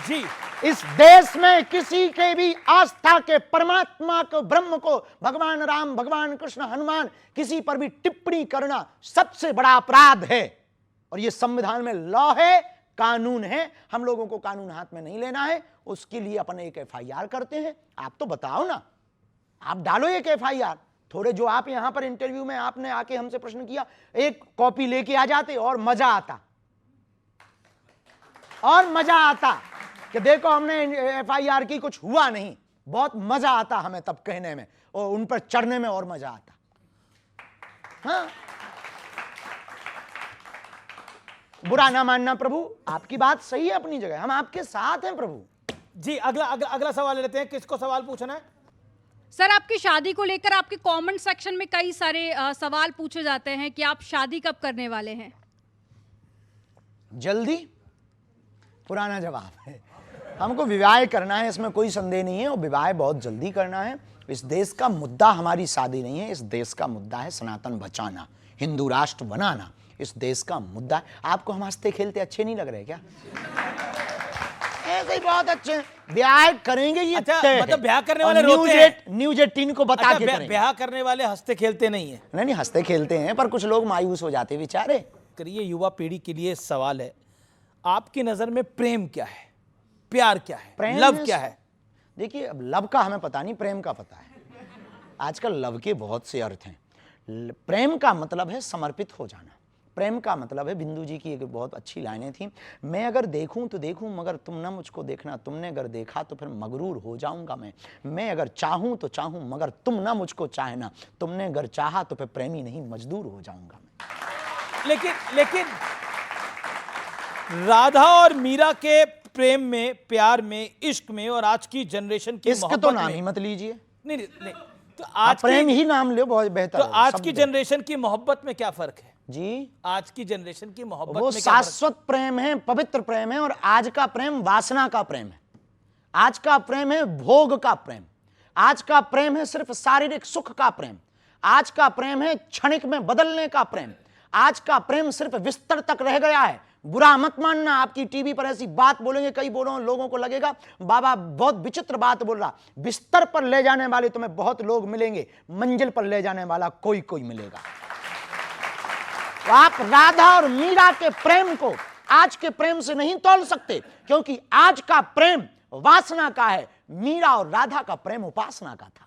जी, इस देश में किसी के भी आस्था के परमात्मा को, ब्रह्म को, भगवान राम, भगवान कृष्ण, हनुमान, किसी पर भी टिप्पणी करना सबसे बड़ा अपराध है। और ये संविधान में लॉ है, कानून है। हम लोगों को कानून हाथ में नहीं लेना है, उसके लिए अपन एक FIR करते हैं। आप तो बताओ ना, आप डालो एक FIR। थोड़े जो आप यहां पर इंटरव्यू में आपने आके हमसे प्रश्न किया, एक कॉपी लेके आ जाते और मजा आता, और मजा आता कि देखो हमने FIR की, कुछ हुआ नहीं। बहुत मजा आता हमें तब कहने में, और उन पर चढ़ने में और मजा आता। हाँ, बुरा ना मानना प्रभु, आपकी बात सही है अपनी जगह, हम आपके साथ हैं प्रभु। जी अगला सवाल लेते हैं। किसको सवाल पूछना है? सर, आपकी शादी को लेकर आपके कमेंट सेक्शन में कई सारे सवाल पूछे जाते हैं कि आप शादी कब करने वाले हैं? जल्दी, पुराना जवाब है। हमको विवाह करना है, इसमें कोई संदेह नहीं है, और विवाह बहुत जल्दी करना है। इस देश का मुद्दा हमारी शादी नहीं है, इस देश का मुद्दा है सनातन बचाना, हिंदू राष्ट्र बनाना। इस देश का मुद्दा है। आपको हम हंसते खेलते अच्छे नहीं लग रहे क्या? ऐसे ही बहुत अच्छे। ब्याह करेंगे ये अच्छा, तय है। मतलब ब्याह करने वाले रोते हैं। न्यूज 18 को बता के करेंगे। ब्याह करने वाले हंसते खेलते नहीं है। नहीं, हंसते खेलते हैं, पर कुछ लोग मायूस हो जाते बेचारे। करिए, युवा पीढ़ी के लिए सवाल है, आपकी नजर में प्रेम क्या है, प्यार क्या है, लव क्या है? देखिए, अब लव का हमें पता नहीं, प्रेम का पता है। आजकल लव के बहुत से अर्थ हैं। प्रेम का मतलब है समर्पित हो जाना। प्रेम का मतलब है, बिंदु जी की एक बहुत अच्छी लाइनें थी, मैं अगर देखूं तो देखूं मगर तुम ना मुझको देखना, तुमने अगर देखा तो फिर मगरूर हो जाऊंगा मैं अगर चाहूं तो चाहूं मगर तुम ना मुझको चाहना, तुमने अगर चाहा तो फिर प्रेमी नहीं मजदूर हो जाऊंगा मैं। लेकिन राधा और मीरा के प्रेम में, प्यार में, इश्क में, और आज की जनरेशन की इश्क तो नाम ही मत लीजिए। नहीं, तो आज प्रेम ही नाम लो, बहुत बेहतर। तो आज की जनरेशन की मोहब्बत में क्या फर्क है जी? आज की जनरेशन की मोहब्बत वो में शाश्वत प्रेम है, पवित्र प्रेम है, और आज का प्रेम वासना का प्रेम है। आज का प्रेम है भोग का प्रेम। आज का प्रेम है सिर्फ शारीरिक सुख का प्रेम। आज का प्रेम है क्षणिक में बदलने का प्रेम। आज का प्रेम सिर्फ बिस्तर तक रह गया है। बुरा मत मानना, आपकी टीवी पर ऐसी बात बोलेंगे कई लोगों को लगेगा बाबा बहुत विचित्र बात बोल रहा। बिस्तर पर ले जाने वाले तुम्हें बहुत लोग मिलेंगे, मंजिल पर ले जाने वाला कोई मिलेगा। तो आप राधा और मीरा के प्रेम को आज के प्रेम से नहीं तोल सकते, क्योंकि आज का प्रेम वासना का है, मीरा और राधा का प्रेम उपासना का था।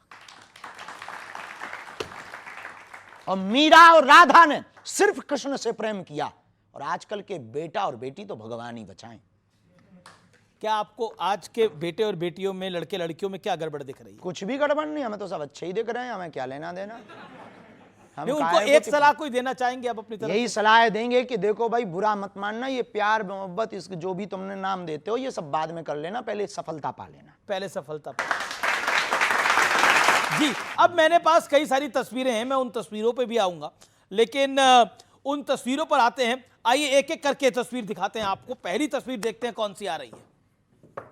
और मीरा और राधा ने सिर्फ कृष्ण से प्रेम किया, और आजकल के बेटा और बेटी तो भगवान ही बचाएं। क्या आपको आज के बेटे और बेटियों में, लड़के लड़कियों में क्या गड़बड़ दिख रही है? कुछ भी गड़बड़ नहीं, हमें तो सब अच्छे ही दिख रहे हैं, हमें क्या लेना देना। हम उनको काहे को एक सलाह कोई देना चाहेंगे आप अपनी तरफ यही से? सलाह देंगे कि देखो भाई, बुरा मत मानना, ये प्यार मोहब्बत इसके जो भी तुमने नाम देते हो ये सब बाद में कर लेना, पहले सफलता पा लेना। पहले सफलता जी। अब मैंने पास कई सारी तस्वीरें हैं, मैं उन तस्वीरों पे भी आऊंगा, लेकिन उन तस्वीरों पर आते हैं। आइए एक एक करके तस्वीर दिखाते हैं आपको। पहली तस्वीर देखते हैं कौन सी आ रही है।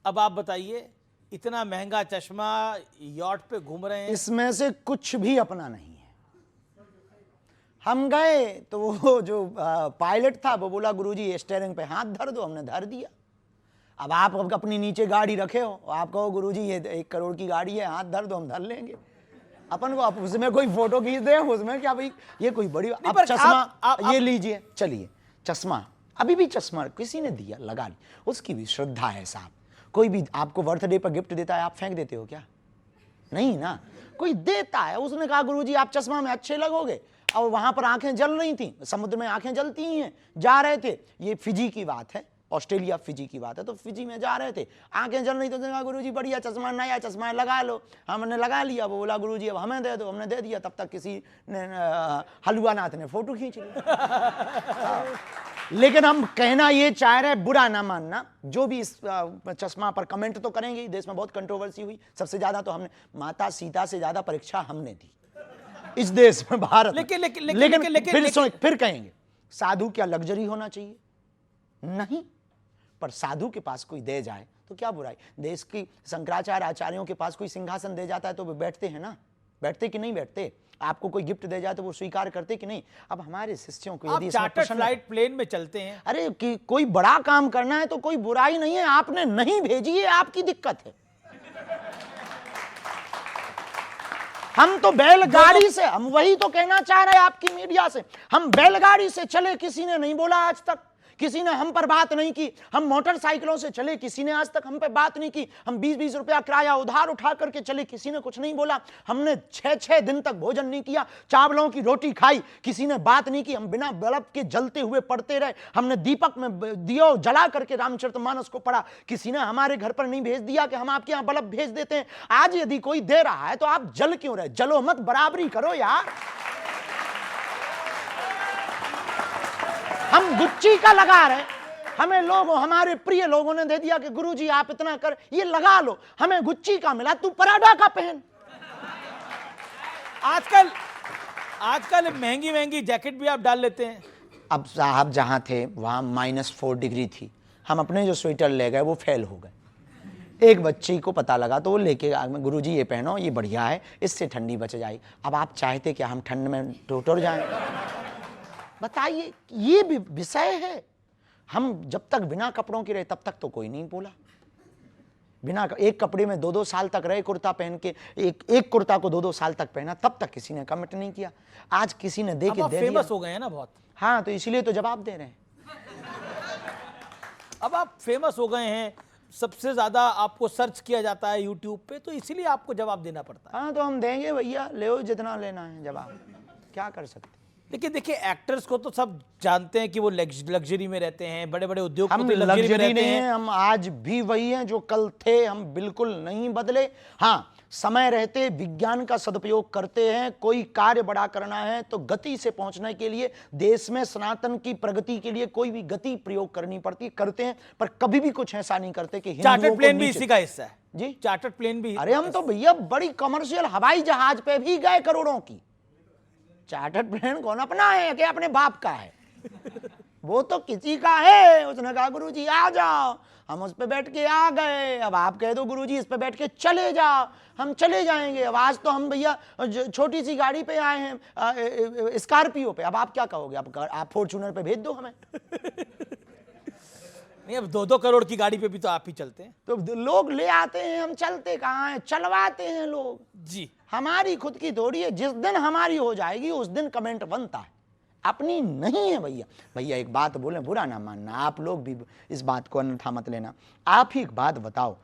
अब आप बताइए, इतना महंगा चश्मा, यॉट पे घूम रहे हैं, इसमें से कुछ भी अपना नहीं है। हम गए तो वो जो पायलट था वो बोला गुरुजी स्टीयरिंग पे हाथ धर दो, हमने धर दिया। अब आप अपनी नीचे गाड़ी रखे हो, आप कहो गुरुजी ये 1 करोड़ की गाड़ी है, हाथ धर दो, हम धर लेंगे। अपन को आप उसमें कोई फोटो खींच दे, उसमें क्या भाई ये कोई बड़ी। अब चश्मा ये लीजिए, चलिए चश्मा, अभी भी चश्मा किसी ने दिया, लगा ली, उसकी भी श्रद्धा है साहब। कोई भी आपको बर्थडे पर गिफ्ट देता है, आप फेंक देते हो क्या? नहीं ना, कोई देता है। उसने कहा गुरुजी आप चश्मा में अच्छे लगोगे, और वहां पर आंखें जल रही थी, समुद्र में आंखें जलती ही हैं, जा रहे थे, ये फिजी की बात है, ऑस्ट्रेलिया फिजी की बात है, तो फिजी में जा रहे थे, आंखें जल रही, तो कहा गुरुजी बढ़िया चश्मा, नया चश्मा है, लगा लो। हमने लगा लिया, वो बोला गुरुजी अब हमें दे दो, हमने दे दिया। तब तक किसी ने हलवा नाथ ने फोटो खींच ली। लेकिन हम कहना ये चाह रहे, बुरा ना मानना, जो भी इस चश्मा पर कमेंट तो करेंगे ही, देश में बहुत कंट्रोवर्सी हुई, सबसे ज्यादा तो हमने, माता सीता से ज्यादा परीक्षा हमने दी इस देश में, भारत। लेकिन फिर कहेंगे साधु क्या लग्जरी होना चाहिए? नहीं, पर साधु के पास कोई दे जाए तो क्या बुराई। देश की शंकराचार्य आचार्यों के पास कोई सिंहासन दे जाता है तो वे बैठते हैं ना, बैठते कि नहीं बैठते? आपको कोई गिफ्ट दे जाए तो वो स्वीकार करते कि नहीं? अब हमारे शिष्यों को यदि चार्टर्ड फ्लाइट प्लेन में चलते हैं, अरे कि कोई बड़ा काम करना है तो कोई बुराई नहीं है, आपने नहीं भेजी है, आपकी दिक्कत है। हम तो बैलगाड़ी से, हम वही तो कहना चाह रहे हैं आपकी मीडिया से, हम बैलगाड़ी से चले, किसी ने नहीं बोला आज तक, किसी ने हम पर बात नहीं की। हम मोटरसाइकिलों से चले, किसी ने आज तक हम पे बात नहीं की। हम 20-20 रुपया किराया उधार उठा करके चले, किसी ने कुछ नहीं बोला। हमने 6-6 दिन तक भोजन नहीं किया, चावलों की रोटी खाई, किसी ने बात नहीं की। हम बिना बल्ब के जलते हुए पढ़ते रहे, हमने दीपक में दियो जला करके रामचरितमानस को पढ़ा, किसी ने हमारे घर पर नहीं भेज दिया कि हम आपके यहाँ बल्ब भेज देते हैं। आज यदि कोई दे रहा है तो आप जल क्यों रहे? जलो मत, बराबरी करो यार। हम गुच्ची का लगा रहे, हमें लोगों, हमारे प्रिय लोगों ने दे दिया कि गुरुजी आप इतना कर, ये लगा लो, हमें गुच्ची का मिला, तू पराडा का पहन। आजकल महंगी महंगी जैकेट भी आप डाल लेते हैं। अब साहब जहां थे वहां -4 डिग्री थी, हम अपने जो स्वेटर ले गए वो फेल हो गए। एक बच्ची को पता लगा तो वो लेके आ गए, गुरुजी ये पहनो, ये बढ़िया है, इससे ठंडी बच जाएगी। अब आप चाहते कि हम ठंड में टोटर जाएं? बताइए, ये भी विषय है। हम जब तक बिना कपड़ों के रहे तब तक तो कोई नहीं बोला। बिना एक कपड़े में 2-2 साल तक रहे, कुर्ता पहन के, एक कुर्ता को 2-2 साल तक पहना, तब तक किसी ने कमेंट नहीं किया। आज किसी ने दे के दे दिया। फेमस हो गए हैं ना बहुत। हाँ, तो इसीलिए तो जवाब दे रहे हैं। अब आप फेमस हो गए हैं, सबसे ज्यादा आपको सर्च किया जाता है यूट्यूब पे, तो इसीलिए आपको जवाब देना पड़ता है। हाँ, तो हम देंगे भैया, ले जितना लेना है जवाब, क्या कर सकते। लेकिन देखिए, एक्टर्स को तो सब जानते हैं कि वो लग्जरी में रहते हैं, बड़े बड़े उद्योग हम लग्जरी नहीं हैं, हम आज भी वही हैं जो कल थे, हम बिल्कुल नहीं बदले। हाँ, समय रहते विज्ञान का सदुपयोग करते हैं। कोई कार्य बड़ा करना है तो गति से पहुंचने के लिए, देश में सनातन की प्रगति के लिए कोई भी गति प्रयोग करनी पड़ती, करते हैं, पर कभी भी कुछ ऐसा नहीं करते कि चार्टर्ड प्लेन भी इसी का हिस्सा है जी। चार्टर्ड प्लेन भी, अरे हम तो भैया बड़ी कमर्शियल हवाई जहाज पे भी गए करोड़ों की। चार्टर्ड प्लेन कौन अपना है कि अपने बाप का है? वो तो किसी का है। उसने कहा गुरुजी आ जाओ, हम उस पे बैठ के आ गए। अब आप कह दो गुरुजी इस पे बैठ के चले जाओ, हम चले जाएंगे। अब आज तो हम भैया छोटी सी गाड़ी पे आए हैं, स्कॉर्पियो पे। अब आप क्या कहोगे? आप फॉर्च्यूनर पे भेज दो हमें। नहीं, अब 2-2 करोड़ की गाड़ी पे भी तो आप ही चलते हैं। तो लोग ले आते हैं, हम चलते कहाँ हैं, चलवाते हैं लोग जी। हमारी खुद की थोड़ी है। जिस दिन हमारी हो जाएगी उस दिन कमेंट बनता है, अपनी नहीं है भैया। भैया एक बात बोले, बुरा ना मानना, आप लोग भी इस बात को अन्यथा मत लेना। आप ही एक बात बताओ,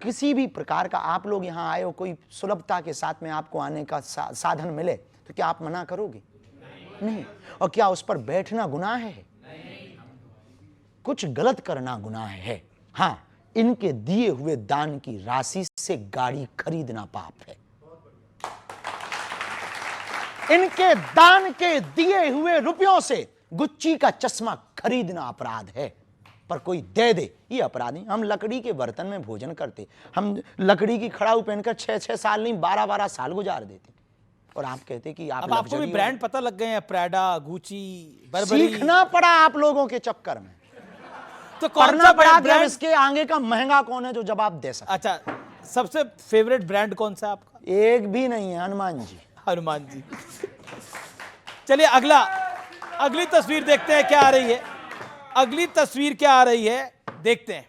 किसी भी प्रकार का आप लोग यहाँ आए हो, कोई सुलभता के साथ में आपको आने का साधन मिले तो क्या आप मना करोगे? नहीं। और क्या उस पर बैठना गुनाह है? कुछ गलत करना गुनाह है। हाँ, इनके दिए हुए दान की राशि से गाड़ी खरीदना पाप है। इनके दान के दिए हुए रुपयों से गुच्ची का चश्मा खरीदना अपराध है, पर कोई दे दे ये अपराध नहीं। हम लकड़ी के बर्तन में भोजन करते, हम लकड़ी की खड़ाऊ पहनकर 6-6 साल नहीं 12-12 साल गुजार देते, और आप कहते कि आप अब आपको भी ब्रांड पता लग गए हैं, प्राडा, गुची, बर्बरी। सीखना पड़ा आप लोगों के चक्कर में, तो कौन करना सा पड़ा कि ब्रांड? इसके आगे का महंगा कौन है जो जवाब दे सकता। अच्छा, सबसे फेवरेट ब्रांड कौन सा है आपका? एक भी नहीं है, हनुमान जी। हनुमान जी। चलिए अगली तस्वीर देखते हैं क्या आ रही है। अगली तस्वीर क्या आ रही है देखते हैं।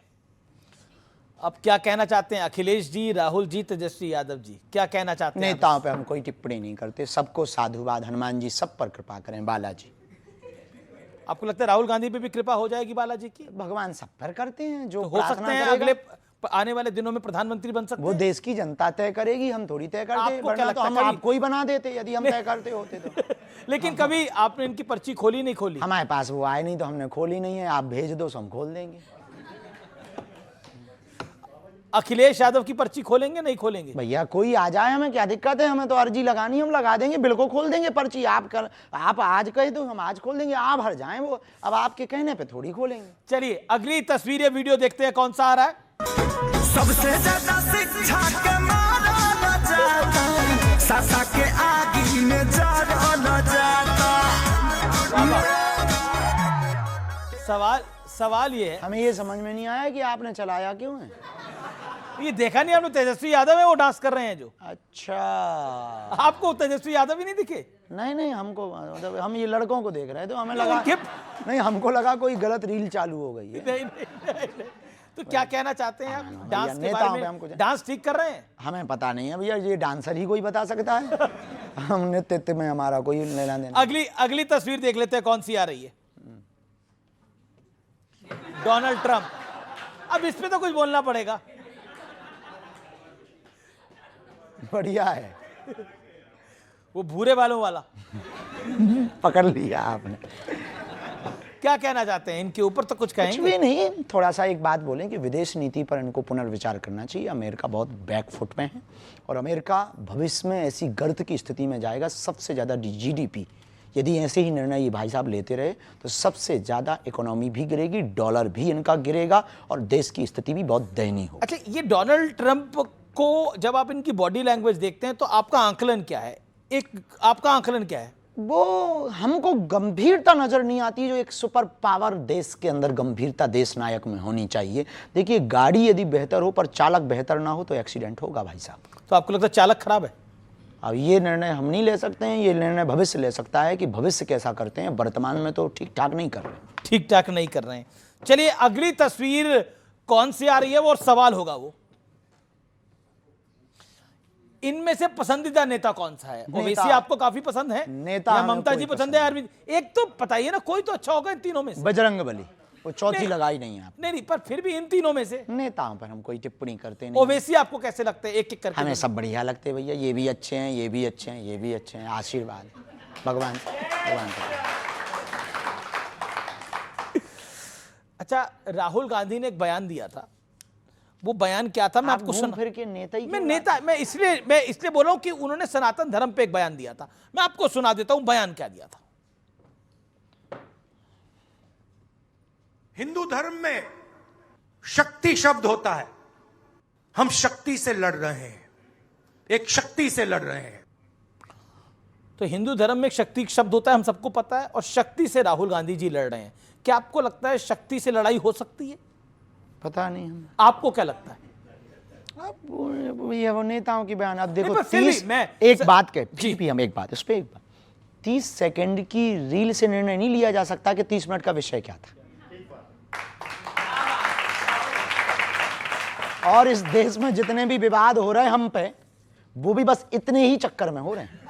अब क्या कहना चाहते हैं अखिलेश जी, राहुल जी, तेजस्वी यादव जी, क्या कहना चाहते हैं? नेताओं पे हम कोई टिप्पणी नहीं करते, सबको साधुवाद। हनुमान जी सब पर कृपा करें, बालाजी। आपको लगता है राहुल गांधी पे भी कृपा हो जाएगी बालाजी की? भगवान सब पर करते हैं, जो तो हो सकते हैं अगले आने वाले दिनों में प्रधानमंत्री बन सकते हैं। वो देश की जनता तय करेगी, हम थोड़ी तय करते हैं, आपको क्या वरना लगता तो है हम कभी- आपको ही बना देते यदि हम तय करते होते तो। लेकिन कभी आपने इनकी पर्ची खोली नहीं खोली? हमारे पास वो आए नहीं तो हमने खोली नहीं है, आप भेज दो तो हम खोल देंगे। अखिलेश यादव की पर्ची खोलेंगे नहीं खोलेंगे? भैया कोई आ जाए, हमें क्या दिक्कत है, हमें तो अर्जी लगानी, हम लगा देंगे, बिल्कुल खोल देंगे पर्ची। आप आज कहे तो हम आज खोल देंगे, आप हट जाएं, वो अब आपके कहने पे थोड़ी खोलेंगे। चलिए अगली तस्वीर या वीडियो देखते हैं कौन सा आ रहा है। सबसे ज्यादा शिक्षा के मारा जाता, सासा के आगे में जाना जाता। सवाल ये है, हमें ये समझ में नहीं आया कि आपने चलाया क्यों है। ये देखा नहीं आपने तेजस्वी यादव है वो डांस कर रहे हैं जो? अच्छा, आपको तेजस्वी यादव ही नहीं दिखे? नहीं हमको मतलब हम ये लड़कों को देख रहे थे, हमें लगा नहीं, हमको लगा कोई गलत रील चालू हो गई है। नहीं। तो क्या कहना चाहते हैं आप डांस के नेताओं बारे पे में? हमको डांस ठीक कर रहे हैं? हमें पता नहीं है भैया, ये डांसर ही कोई बता सकता है। हम नृत्य में हमारा कोई लेना देना। अगली तस्वीर देख लेते हैं कौन सी आ रही है। Donald Trump. अब इस पे तो कुछ बोलना पड़ेगा। बढ़िया है, वो भूरे बालों वाला पकड़ लिया आपने। क्या कहना चाहते हैं इनके ऊपर? तो कुछ कहेंगे? कुछ भी नहीं, थोड़ा सा एक बात बोलें कि विदेश नीति पर इनको पुनर्विचार करना चाहिए। अमेरिका बहुत बैकफुट में है, और अमेरिका भविष्य में ऐसी गर्त की स्थिति में जाएगा, सबसे ज़्यादा GDP यदि ऐसे ही निर्णय ये भाई साहब लेते रहे तो सबसे ज़्यादा इकोनॉमी भी गिरेगी, डॉलर भी इनका गिरेगा, और देश की स्थिति भी बहुत दयनीय होगी। अच्छा, ये डोनाल्ड ट्रंप को जब आप इनकी बॉडी लैंग्वेज देखते हैं तो आपका आंकलन क्या है? आपका आंकलन क्या है? वो हमको गंभीरता नजर नहीं आती जो एक सुपर पावर देश के अंदर गंभीरता देश नायक में होनी चाहिए। देखिए, गाड़ी यदि बेहतर हो पर चालक बेहतर ना हो तो एक्सीडेंट होगा भाई साहब। तो आपको लगता है चालक खराब है? अब ये निर्णय हम नहीं ले सकते हैं, ये निर्णय भविष्य ले सकता है कि भविष्य कैसा करते हैं। वर्तमान में तो ठीक ठाक नहीं कर रहे हैं। ठीक ठाक नहीं कर रहे हैं। चलिए अगली तस्वीर कौन सी आ रही है वो, और सवाल होगा वो, इनमें से पसंदीदा नेता कौन सा है? ओवैसी आपको काफी पसंद है? नेता या ममता जी पसंद है? अरविंद, एक तो बताइए ना, कोई तो अच्छा होगा इन तीनों में से। बजरंग बली, वो चौथी लगाई नहीं है आप। नहीं, पर फिर भी इन तीनों में से नेताओं पर हम कोई टिप्पणी करते नहीं। ओवैसी आपको कैसे लगते हैं? एक करके हमें सब बढ़िया लगते हैं भैया, ये भी अच्छे हैं, ये भी अच्छे हैं, ये भी अच्छे हैं। आशीर्वाद भगवान से। अच्छा, राहुल गांधी ने एक बयान दिया था, वो बयान क्या था? मैं आपको सुना फिर के नेता ही मैं इसलिए बोल रहा हूं कि उन्होंने सनातन धर्म पे एक बयान दिया था। मैं आपको सुना देता हूं बयान क्या दिया था। हिंदू धर्म में शक्ति शब्द होता है, हम शक्ति से लड़ रहे हैं, एक शक्ति से लड़ रहे हैं। तो हिंदू धर्म में शक्ति शब्द होता है, हम सबको पता है, और शक्ति से राहुल गांधी जी लड़ रहे हैं। क्या आपको लगता है शक्ति से लड़ाई हो सकती है? पता नहीं हमें। आपको क्या लगता है? अब वो नेताओं की बयान। अब देखो, एक बात इस पे 30 सेकंड की रील से निर्णय नहीं लिया जा सकता कि 30 मिनट का विषय क्या था। और इस देश में जितने भी विवाद हो रहे हैं हम पे, वो भी बस इतने ही चक्कर में हो रहे हैं।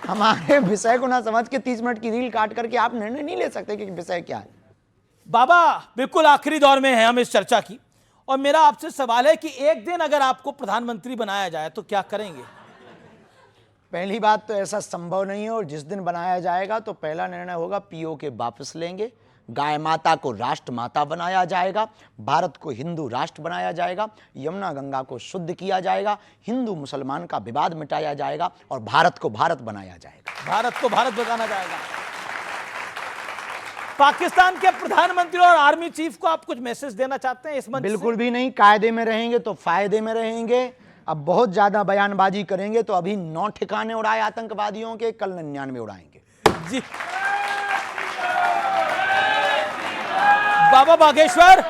हमारे विषय को ना समझ के 30 मिनट की रील काट करके आप निर्णय नहीं ले सकते कि विषय क्या है। बाबा, बिल्कुल आखिरी दौर में है हम इस चर्चा की, और मेरा आपसे सवाल है कि एक दिन अगर आपको प्रधानमंत्री बनाया जाए तो क्या करेंगे? पहली बात तो ऐसा संभव नहीं है, और जिस दिन बनाया जाएगा तो पहला निर्णय होगा पीओके वापस लेंगे, गाय माता को राष्ट्र माता बनाया जाएगा, भारत को हिंदू राष्ट्र बनाया जाएगा, यमुना गंगा को शुद्ध किया जाएगा, हिंदू मुसलमान का विवाद मिटाया जाएगा और भारत को भारत बनाया जाएगा। भारत को भारत बनाना जाएगा। पाकिस्तान के प्रधानमंत्री और आर्मी चीफ को आप कुछ मैसेज देना चाहते हैं इस मंच से? बिल्कुल भी नहीं। कायदे में रहेंगे तो फायदे में रहेंगे। अब बहुत ज्यादा बयानबाजी करेंगे तो अभी 9 ठिकाने उड़ाए आतंकवादियों के, कल 99 उड़ाएंगे जी। बाबा बागेश्वर,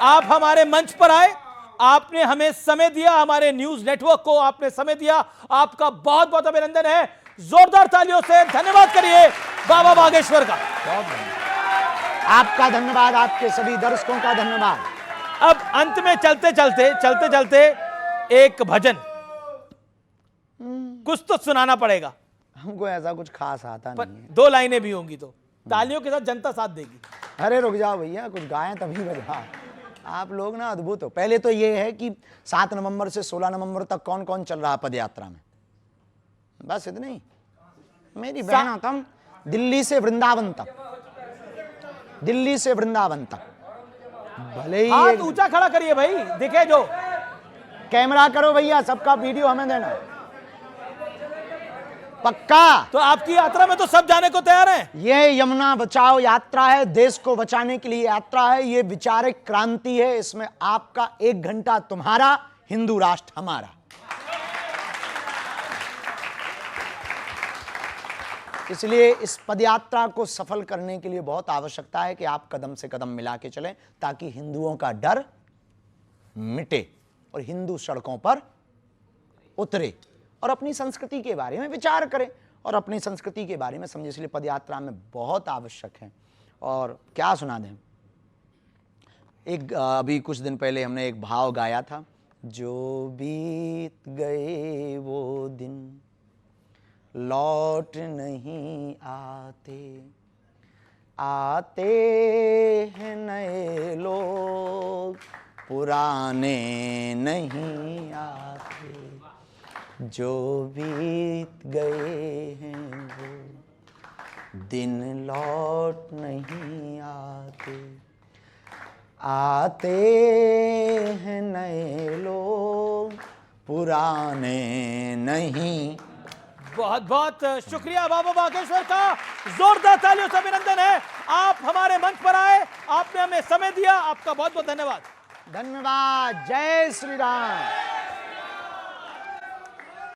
आप हमारे मंच पर आए, आपने हमें समय दिया, हमारे न्यूज नेटवर्क को आपने समय दिया, आपका बहुत बहुत अभिनंदन है। जोरदार तालियों से धन्यवाद करिए बाबा बागेश्वर का। बहुत धन्यवाद, आपका धन्यवाद, आपके सभी दर्शकों का धन्यवाद। अब अंत में चलते चलते एक भजन कुछ तो सुनाना पड़ेगा। हमको ऐसा कुछ खास आता नहीं है। 2 लाइनें भी होंगी तो तालियों के साथ जनता साथ देगी। अरे रुक जाओ भैया, कुछ गाएं तभी बजा। आप लोग ना अद्भुत हो। पहले तो ये है कि 7 नवंबर से 16 नवंबर तक कौन कौन चल रहा पद यात्रा में, बस इतना ही। मेरी बहन तुम दिल्ली से वृंदावन तक, दिल्ली से वृंदावन तक, भले ही हाथ ऊंचा खड़ा करिए भाई, दिखे जो। कैमरा करो भैया, सबका वीडियो हमें देना पक्का। तो आपकी यात्रा में तो सब जाने को तैयार हैं। ये यमुना बचाओ यात्रा है, देश को बचाने के लिए यात्रा है, ये विचारिक क्रांति है। इसमें आपका 1 घंटा तुम्हारा, हिंदू राष्ट्र हमारा। इसलिए इस पदयात्रा को सफल करने के लिए बहुत आवश्यकता है कि आप कदम से कदम मिला के चलें, ताकि हिंदुओं का डर मिटे और हिंदू सड़कों पर उतरे और अपनी संस्कृति के बारे में विचार करें और अपनी संस्कृति के बारे में समझे। इसलिए पदयात्रा में बहुत आवश्यक है। और क्या सुना दें, एक अभी कुछ दिन पहले हमने एक भाव गाया था, जो बीत गए वो दिन लौट नहीं आते, आते हैं नए लोग पुराने नहीं आते, जो बीत गए हैं वो दिन लौट नहीं आते, आते हैं नए लोग पुराने नहीं। बहुत बहुत शुक्रिया बाबा बागेश्वर का, जोरदार तालियों से अभिनंदन है। आप हमारे मंच पर आए, आपने हमें समय दिया, आपका बहुत बहुत धन्यवाद। धन्यवाद। जय श्री राम।